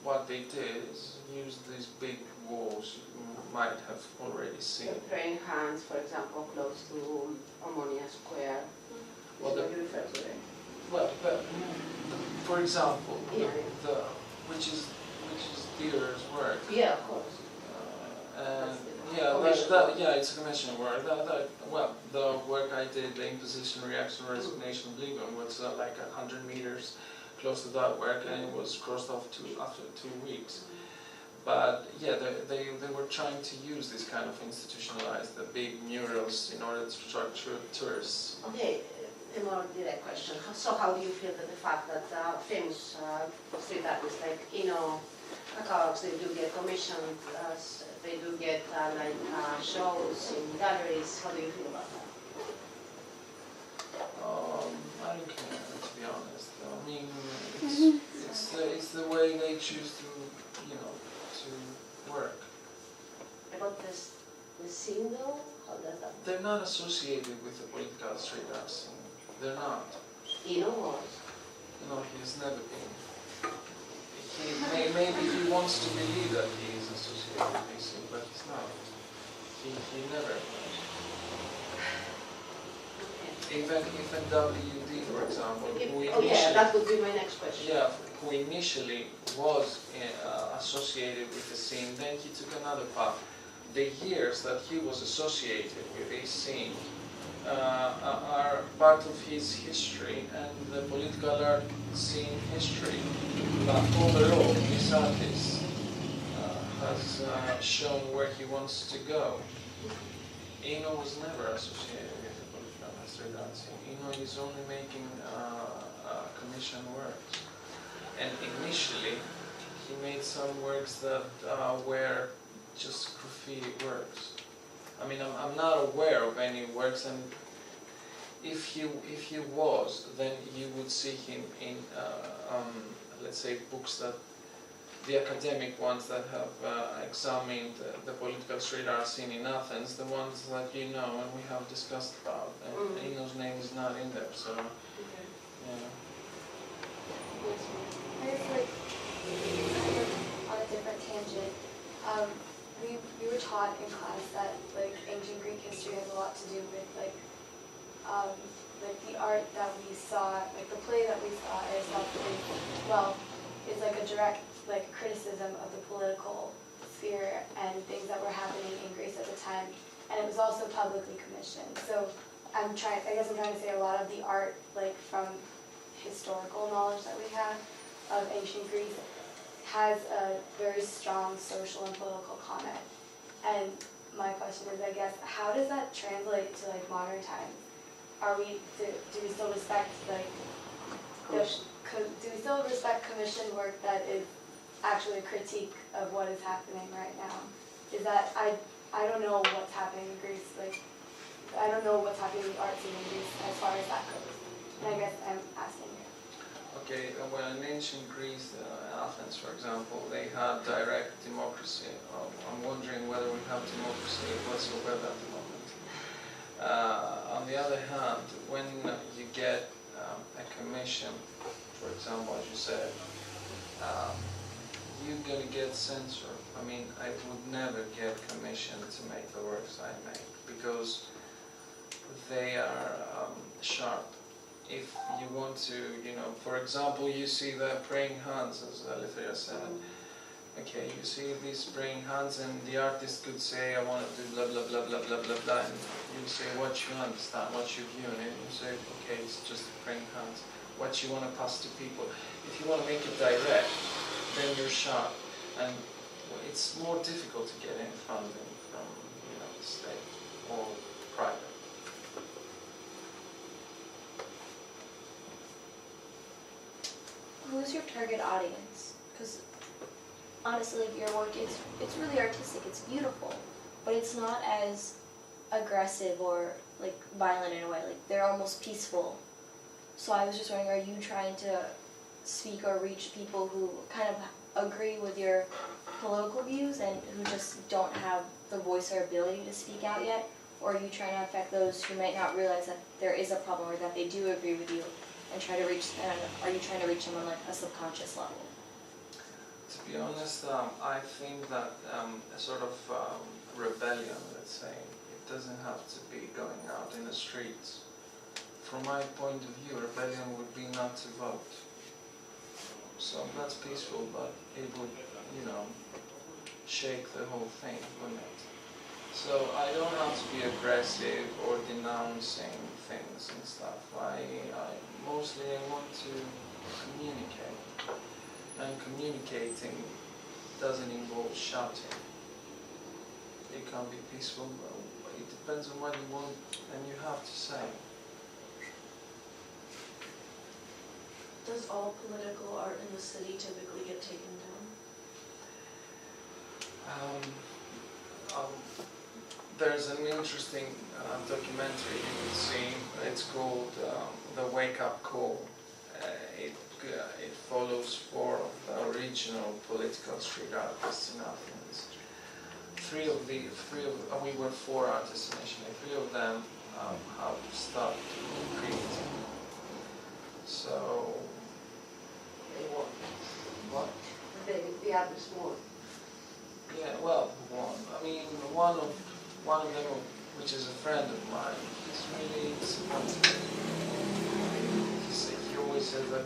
what they did is use these big walls you might have already seen. The praying hands, for example, close to Arachnia Square. Well, What do you refer to it? Well, for example, Yeah. which is Dieter's work. Yeah, of course. And Commission. it's a commission work. The work I did, the imposition, reaction, resignation, Bleeps, was like 100 meters close to that work, and it was crossed off after 2 weeks. But yeah, they were trying to use this kind of institutionalize the big murals in order to attract tourists. Okay, a more direct question. So how do you feel that the fact that famous street artists like, Acropolis, they do get commissioned, they do get shows in galleries, how do you feel about that? I don't care, to be honest. It's the way they choose to work. About the single, how does that? They're not associated with the political street art scene. They're not. Was? No, he's never been. Maybe he wants to believe that he is associated with this scene, but he's not. He never was. Okay. Even WD, for example, who Oh yeah, initially, that would be my next question. yeah, who initially was associated with the scene, then he took another path. The years that he was associated with this scene are part of his history and the political art scene history. But overall, this artist has shown where he wants to go. Eno was never associated with the political and street art scene. Eno is only making commission works. And initially, he made some works that were just graffiti works. I mean, I'm not aware of any works, and if he was, then you would see him in, let's say, books that, the academic ones that have examined the political street art scene in Athens, the ones that you know and we have discussed about, and Eno's name is not in there, so, yeah. I guess like on a different tangent, we were taught in class that like ancient Greek history has a lot to do with like the art that we saw, like the play that we saw is like a direct like criticism of the political sphere and things that were happening in Greece at the time, and it was also publicly commissioned. So I guess I'm trying to say a lot of the art like from historical knowledge that we have of ancient Greece has a very strong social and political comment. And my question is, I guess, how does that translate to like modern times? Do we still respect like do we still respect commissioned work that is actually a critique of what is happening right now? Is that I don't know what's happening in Greece, like I don't know what's happening in the art scene in Greece as far as that goes. And I guess I'm asking you. Okay, well, in ancient Greece, Athens, for example, they had direct democracy. I'm wondering whether we have democracy whatsoever at the moment. On the other hand, when you get a commission, for example, as you said, you're going to get censored. I mean, I would never get commissioned to make the works I make because they are sharp. If you want to, for example, you see the praying hands, as Alethea said. Okay, you see these praying hands, and the artist could say, I want to do blah, blah, blah, blah, blah, blah, blah, and you say what you understand, what you view, and you say, okay, it's just praying hands. What you want to pass to people. If you want to make it direct, then you're sharp. And it's more difficult to get any funding from, the state or private. Who's your target audience? Because honestly, your work it's really artistic, it's beautiful, but it's not as aggressive or like violent in a way. Like they're almost peaceful. So I was just wondering, are you trying to speak or reach people who kind of agree with your political views and who just don't have the voice or ability to speak out yet? Or are you trying to affect those who might not realize that there is a problem or that they do agree with you and try to reach, and are you trying to reach them on like a subconscious level? To be honest, I think that a sort of rebellion, let's say, it doesn't have to be going out in the streets. From my point of view, rebellion would be not to vote. So that's peaceful, but it would, shake the whole thing, wouldn't it? So I don't have to be aggressive or denouncing things and stuff. I mostly want to communicate. And communicating doesn't involve shouting. It can be peaceful, but it depends on what you want and you have to say. Does all political art in the city typically get taken down? There's an interesting documentary you can see. It's called The Wake Up Call. It follows 4 of the original political street artists in Athens. We were 4 artists initially. 3 of them have stopped creating. So, what? The others more. Yeah, well, one of them which is a friend of mine, is really disappointed. He always says that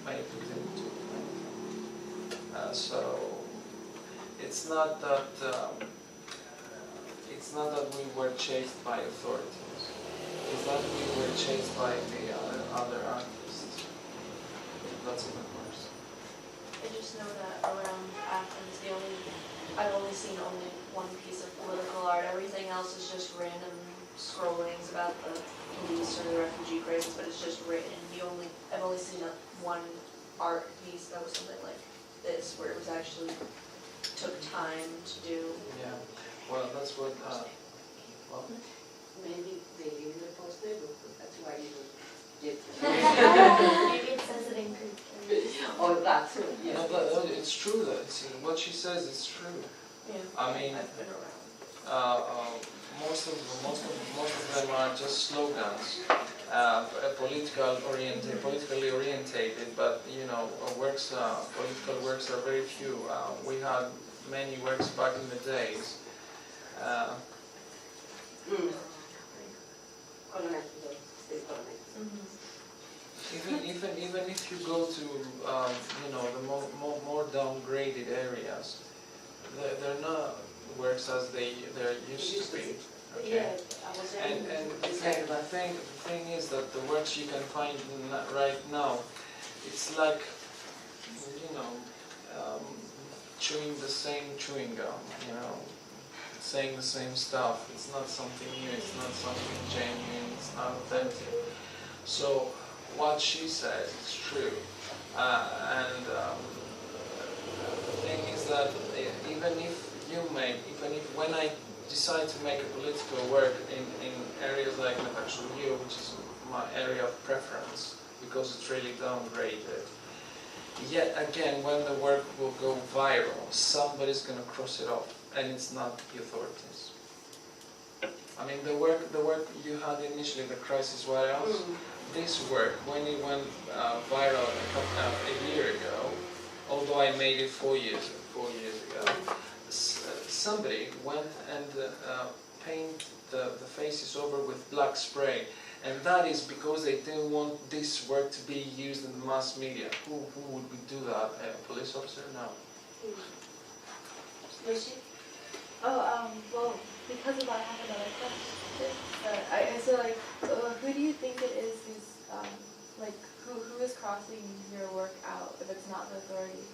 maybe we didn't do anything. So it's not that we were chased by authorities. It's that we were chased by the other artists. That's even worse. I just know that around Athens, I've only seen one piece of political art. Everything else is just random scrollings about the police or the refugee crisis, but it's just written. I've only seen one art piece that was something like this, where it was actually took time to do. Yeah. Well, that's what. Well, Maybe they live in a post neighborhood, that's why you get. Maybe it says it in Greek. Oh, that's it, yeah. no, but it's true though. What she says is true. Yeah. I mean, I've been around. most of them are just slogans, politically orientated. But you know, political works are very few. We had many works back in the days. Even if you go to the more downgraded areas, they're not works as there used to be. Okay. Yeah, I was And the thing is that the works you can find right now, it's like chewing the same chewing gum, saying the same stuff. It's not something new, it's not something genuine, it's not authentic. So what she says is true. And the thing is that even if when I decide to make a political work in areas like NYU, which is my area of preference, because it's really downgraded, yet again, when the work will go viral, somebody's going to cross it off, and it's not the authorities. I mean, the work you had initially, the crisis, what else? This work, when it went viral a year ago, although I made it 4 years ago, somebody went and painted the faces over with black spray. And that is because they didn't want this work to be used in the mass media. Who would do that? A police officer? No. Lucy? Well, because of that, I have another question. Who do you think it is who's, who is crossing your work out if it's not the authorities?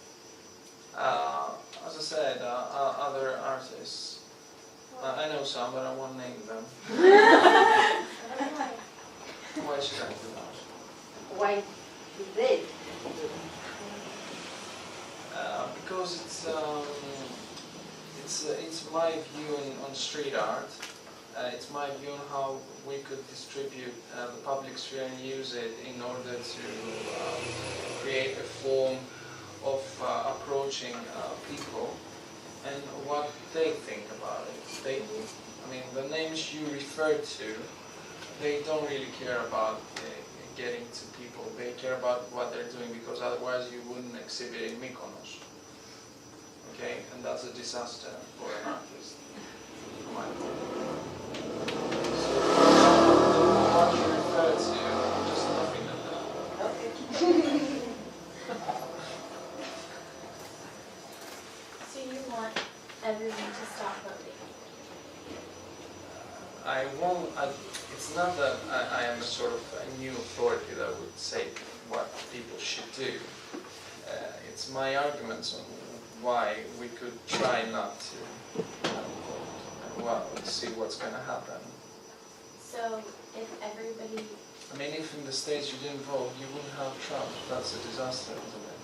As I said, other artists. I know some, but I won't name them. Why should I do that? Why do they? Because it's my view on street art. It's my view on how we could distribute the public sphere and use it in order to create a form of approaching people and what they think about it. The names you referred to, they don't really care about getting to people. They care about what they're doing, because otherwise you wouldn't exhibit in Mykonos. Okay, and that's a disaster for an artist. So what you refer to, just nothing like that. Okay. So you want everyone to stop voting? I won't. It's not that I am a sort of a new authority that would say what people should do. It's my arguments on why we could try not to vote, and see what's going to happen. So if everybody... I mean, if in the States you didn't vote, you wouldn't have Trump. That's a disaster, isn't it?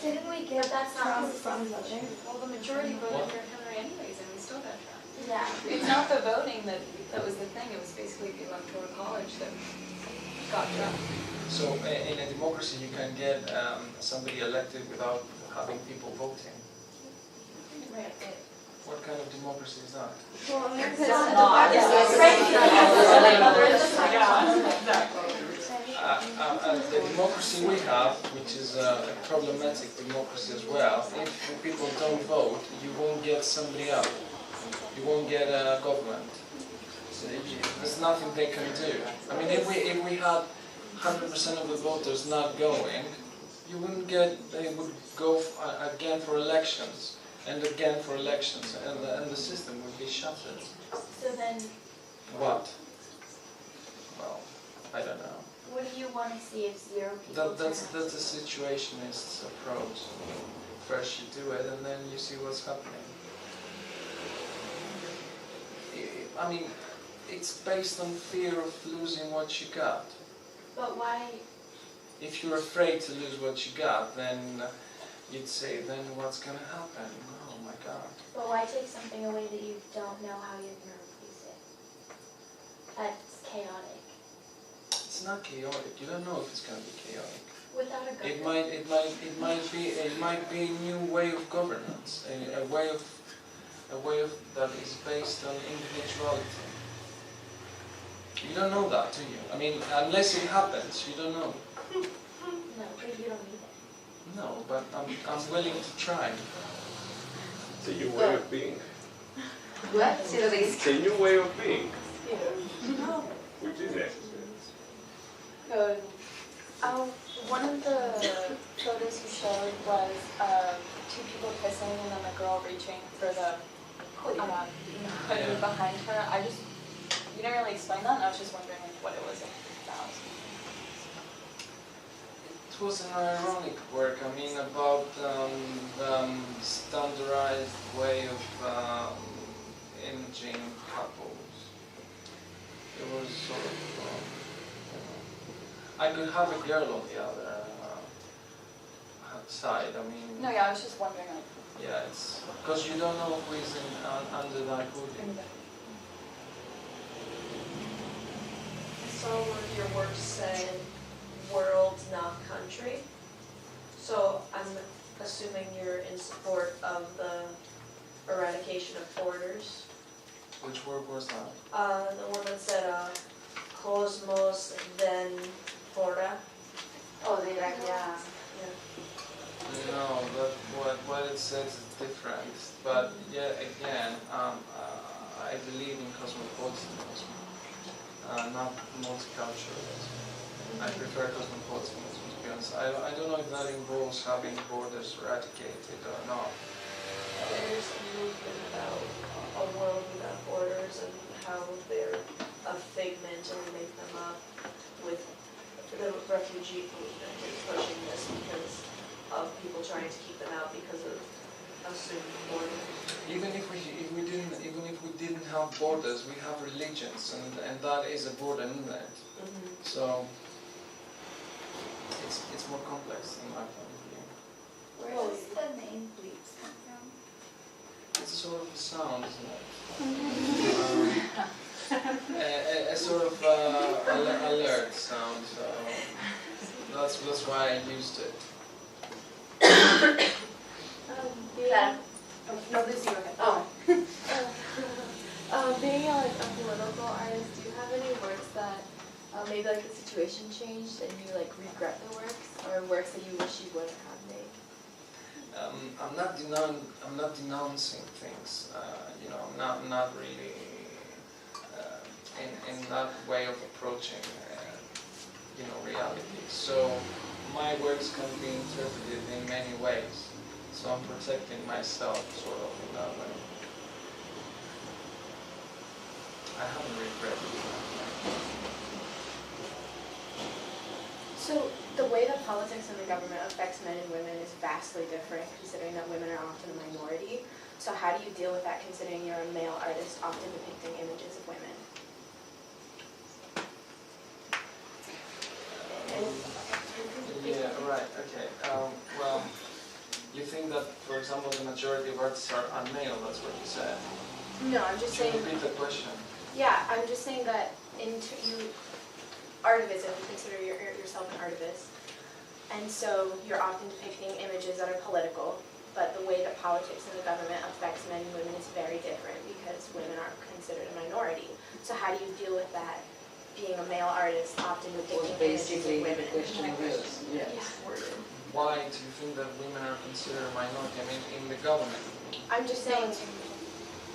Didn't we get that Trump from voting? Well, the majority voted What? for Hillary anyways, and we still got Trump. Yeah. It's not the voting that was the thing, it was basically the electoral college that got Trump. So in a democracy, you can get somebody elected without having people voting. Right. What kind of democracy is that? Well, America It's is not. The democracy we have, which is a problematic democracy as well, if people don't vote, you won't get somebody out. You won't get a government. So there's nothing they can do. I mean, if we had 100% of the voters not going, you wouldn't get. They would go again for elections and again for elections, and the system would be shattered. So then, What? Well, I don't know. what do you want to see if 0 people That's turn out? a situationist approach. First you do it, and then you see what's happening. I mean, it's based on fear of losing what you got. But why? If you're afraid to lose what you got, then you'd say, then what's going to happen? Oh my God. But why take something away that you don't know how you're going to replace it? That's chaotic. It's not chaotic. You don't know if it's going to be chaotic. Without a It government. might be a new way of governance, a way of that is based on individuality. You don't know that, do you? I mean, unless it happens, you don't know. No, because you don't need it. No, but I'm willing to try. It's a new way of being. What? It's a new way of being, which is necessary. One of the photos you showed was 2 people kissing and then the girl reaching for the hoodie behind her. You didn't really explain that, and I was just wondering what it was about. It was an ironic work. I mean, about standardized way of imaging couples. It was sort of. I could have a girl on the other side. I mean. No, yeah, I was just wondering. Yeah, it's because you don't know who is under that hoodie. So one of your works said world, not country. So I'm assuming you're in support of the eradication of borders. Which work was that? The one that said cosmos, then fora. Oh, they like, yeah. No, but what it says is different. But yeah, again, I believe in cosmopolitanism, not multiculturalism. I prefer cosmopolitanism, to be honest. I don't know if that involves having borders eradicated or not. There's a movement about a world without borders and how they're a figment and we make them up with the refugee movement is pushing this because of people trying to keep them out because of assumed borders. Even if we didn't have borders, we have religions, and that is a border, isn't it? Mm-hmm. So it's more complex in my point of view. Where does the name Bleeps come from? It's a sort of a sound, isn't it? A sort of alert sound. So that's why I used it. No, Lucy, go ahead. Being a political artist, do you have any works that maybe like the situation changed and you like regret the works, or works that you wish you wouldn't have made? I'm not denouncing things. You know, I'm not really in that way of approaching reality. So my works can be interpreted in many ways. So I'm protecting myself sort of in that way. I haven't regretted that. So the way that politics and the government affects men and women is vastly different, considering that women are often a minority. So how do you deal with that, considering you're a male artist often depicting images of women? Yeah, right, okay. Well, you think that, for example, the majority of artists are male, that's what you said. No, I'm just Could you saying. repeat the question? Yeah, I'm just saying that artivism, you consider yourself an artivist, and so you're often depicting images that are political, but the way that politics and the government affects men and women is very different because women are considered a minority. So how do you deal with that, being a male artist often depicting images of women? Yes. Why do you think that women are considered a minority? I mean, in the government? I'm just saying,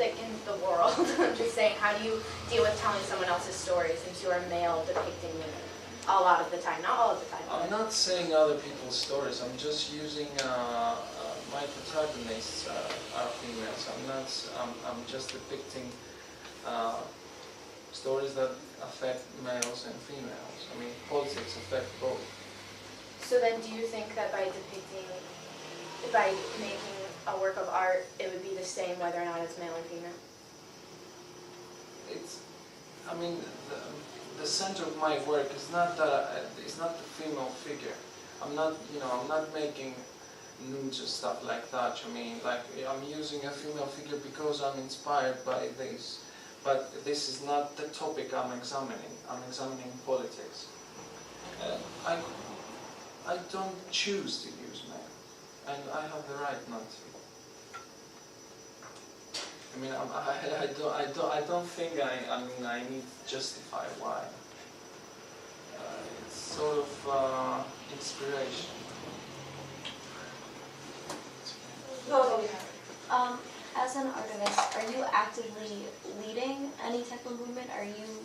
like in the world, I'm just saying, how do you deal with telling someone else's story since you're a male depicting women a lot of the time, not all of the time. I'm not saying other people's stories. I'm just using my protagonists are females. I'm just depicting stories that affect males and females. I mean, politics affect both. So then, do you think that by making a work of art, it would be the same whether or not it's male or female? I mean, the center of my work is not that it's not the female figure. I'm not making nudes or stuff like that. I mean, like, I'm using a female figure because I'm inspired by this. But this is not the topic I'm examining. I'm examining politics. I don't choose to use male, and I have the right not to. I mean, I don't think I need to justify why. It's sort of inspiration. As an artist, are you actively leading any type of movement? Are you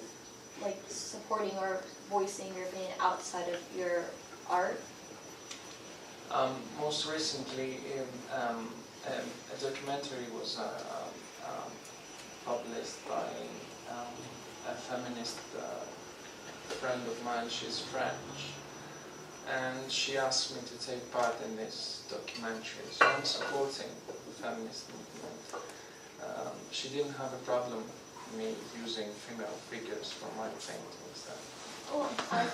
like supporting or voicing your opinion outside of your art? Most recently, a documentary was published by a feminist friend of mine. She's French, and she asked me to take part in this documentary. So I'm supporting the feminist movement. She didn't have a problem with me using female figures for my paintings. Oh, I'm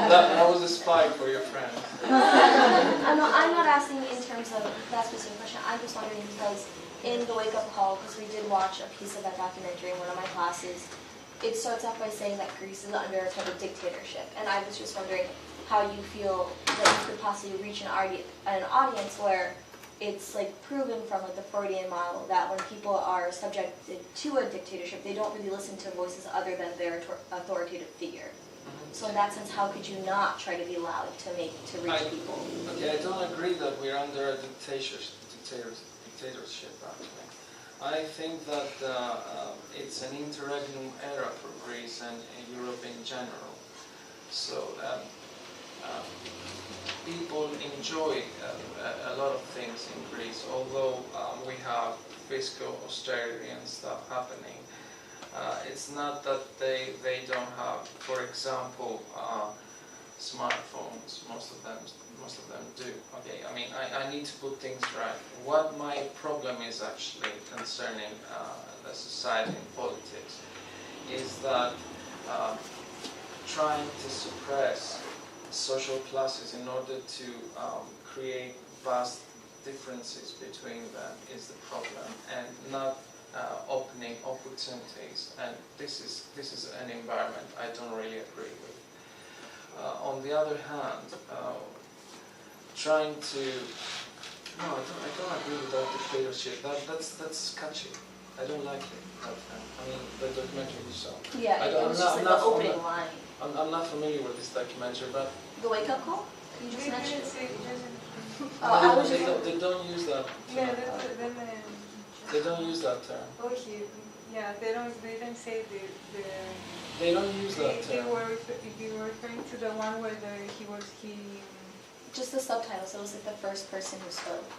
That was a spy for your friend. I'm not asking in terms of that specific question. I'm just wondering because in the Wake Up Call, because we did watch a piece of that documentary in one of my classes, it starts off by saying that Greece is under a type of dictatorship. And I was just wondering how you feel that you could possibly reach an audience where it's like proven from like the Freudian model that when people are subjected to a dictatorship, they don't really listen to voices other than their authoritative figure. So in that sense, how could you not try to be loud to reach people? Okay, I don't agree that we're under a dictatorship actually. I think that it's an interregnum era for Greece and Europe in general. So people enjoy a lot of things in Greece, although we have fiscal austerity and stuff happening. It's not that they don't have, for example, smartphones. Most of them do. Okay, I mean, I need to put things right. What my problem is actually concerning the society and politics is that trying to suppress social classes in order to create vast differences between them is the problem, and not opening opportunities. And this is an environment I don't really agree with. On the other hand, trying to I don't agree with that dictatorship. That's catchy. I don't like it. I mean, the documentary you saw. Yeah, it was just like the opening line. I'm not familiar with this documentary, but The Wake Up Call? You just mentioned it. They don't use that. They don't use that term. Okay, yeah, they don't say the. They don't use that term. They were referring to the one where he. Just the subtitles. It was like the first person who spoke.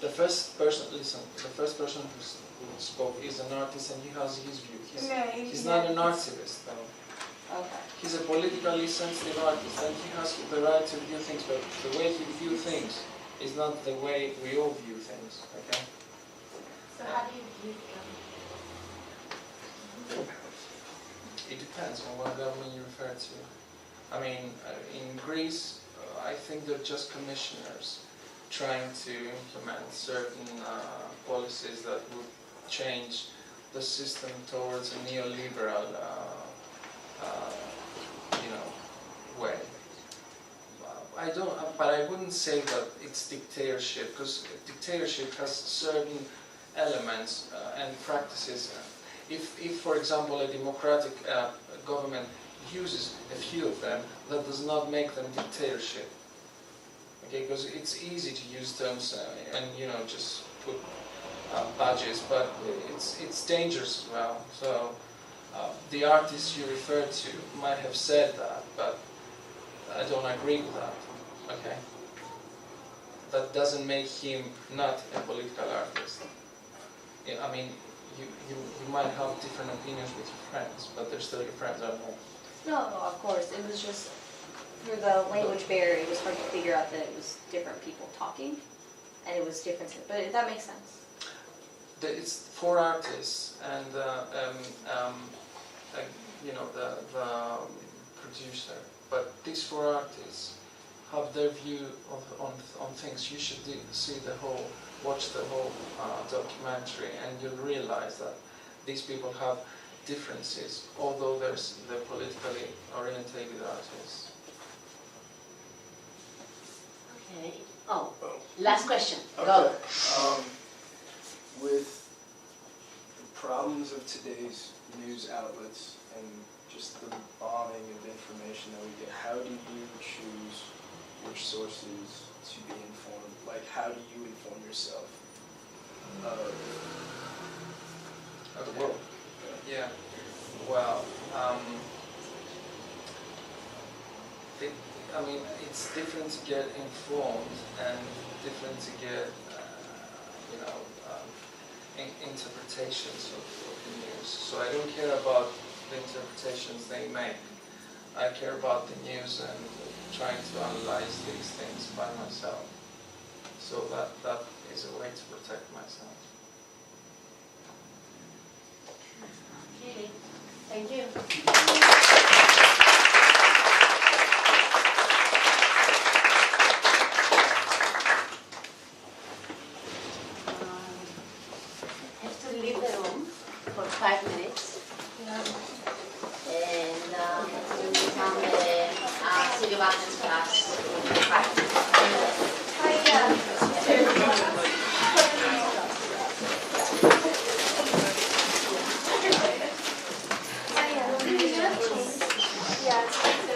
The first person who spoke is an artist, and he has his view. He's not an artivist, though. Okay. He's a politically sensitive artist, and he has the right to view things, but the way he views things is not the way we all view things, okay? So how do you view them? It depends on what government you refer to. I mean, in Greece, I think they're just commissioners trying to implement certain policies that would change the system towards a neoliberal way. But I wouldn't say that it's dictatorship, because dictatorship has certain elements and practices. If, for example, a democratic government uses a few of them, that does not make them dictatorship. Okay, because it's easy to use terms and just put badges, but it's dangerous as well. So the artist you referred to might have said that, but I don't agree with that. Okay, that doesn't make him not a political artist. Yeah, I mean, you might have different opinions with your friends, but they're still your friends, aren't they? No, of course. It was just through the language barrier. It was hard to figure out that it was different people talking, and it was different. But that makes sense. It's for artists, and you know, the producer. But these four artists have their view on things. You should watch the whole documentary, and you'll realize that these people have differences, although they're politically orientated artists. Okay. Oh, last question. Okay. Go. With the problems of today's news outlets and just the bombing of information that we get, how do you choose which sources to be informed? Like, how do you inform yourself of the world? Yeah. Well, I mean, it's different to get informed and different to get, interpretations of the news. So I don't care about the interpretations they make. I care about the news and trying to analyze these things by myself. So that is a way to protect myself. Okay. Thank you. I have to leave the room for 5 minutes. And we'll become the City of Athens class. Yeah.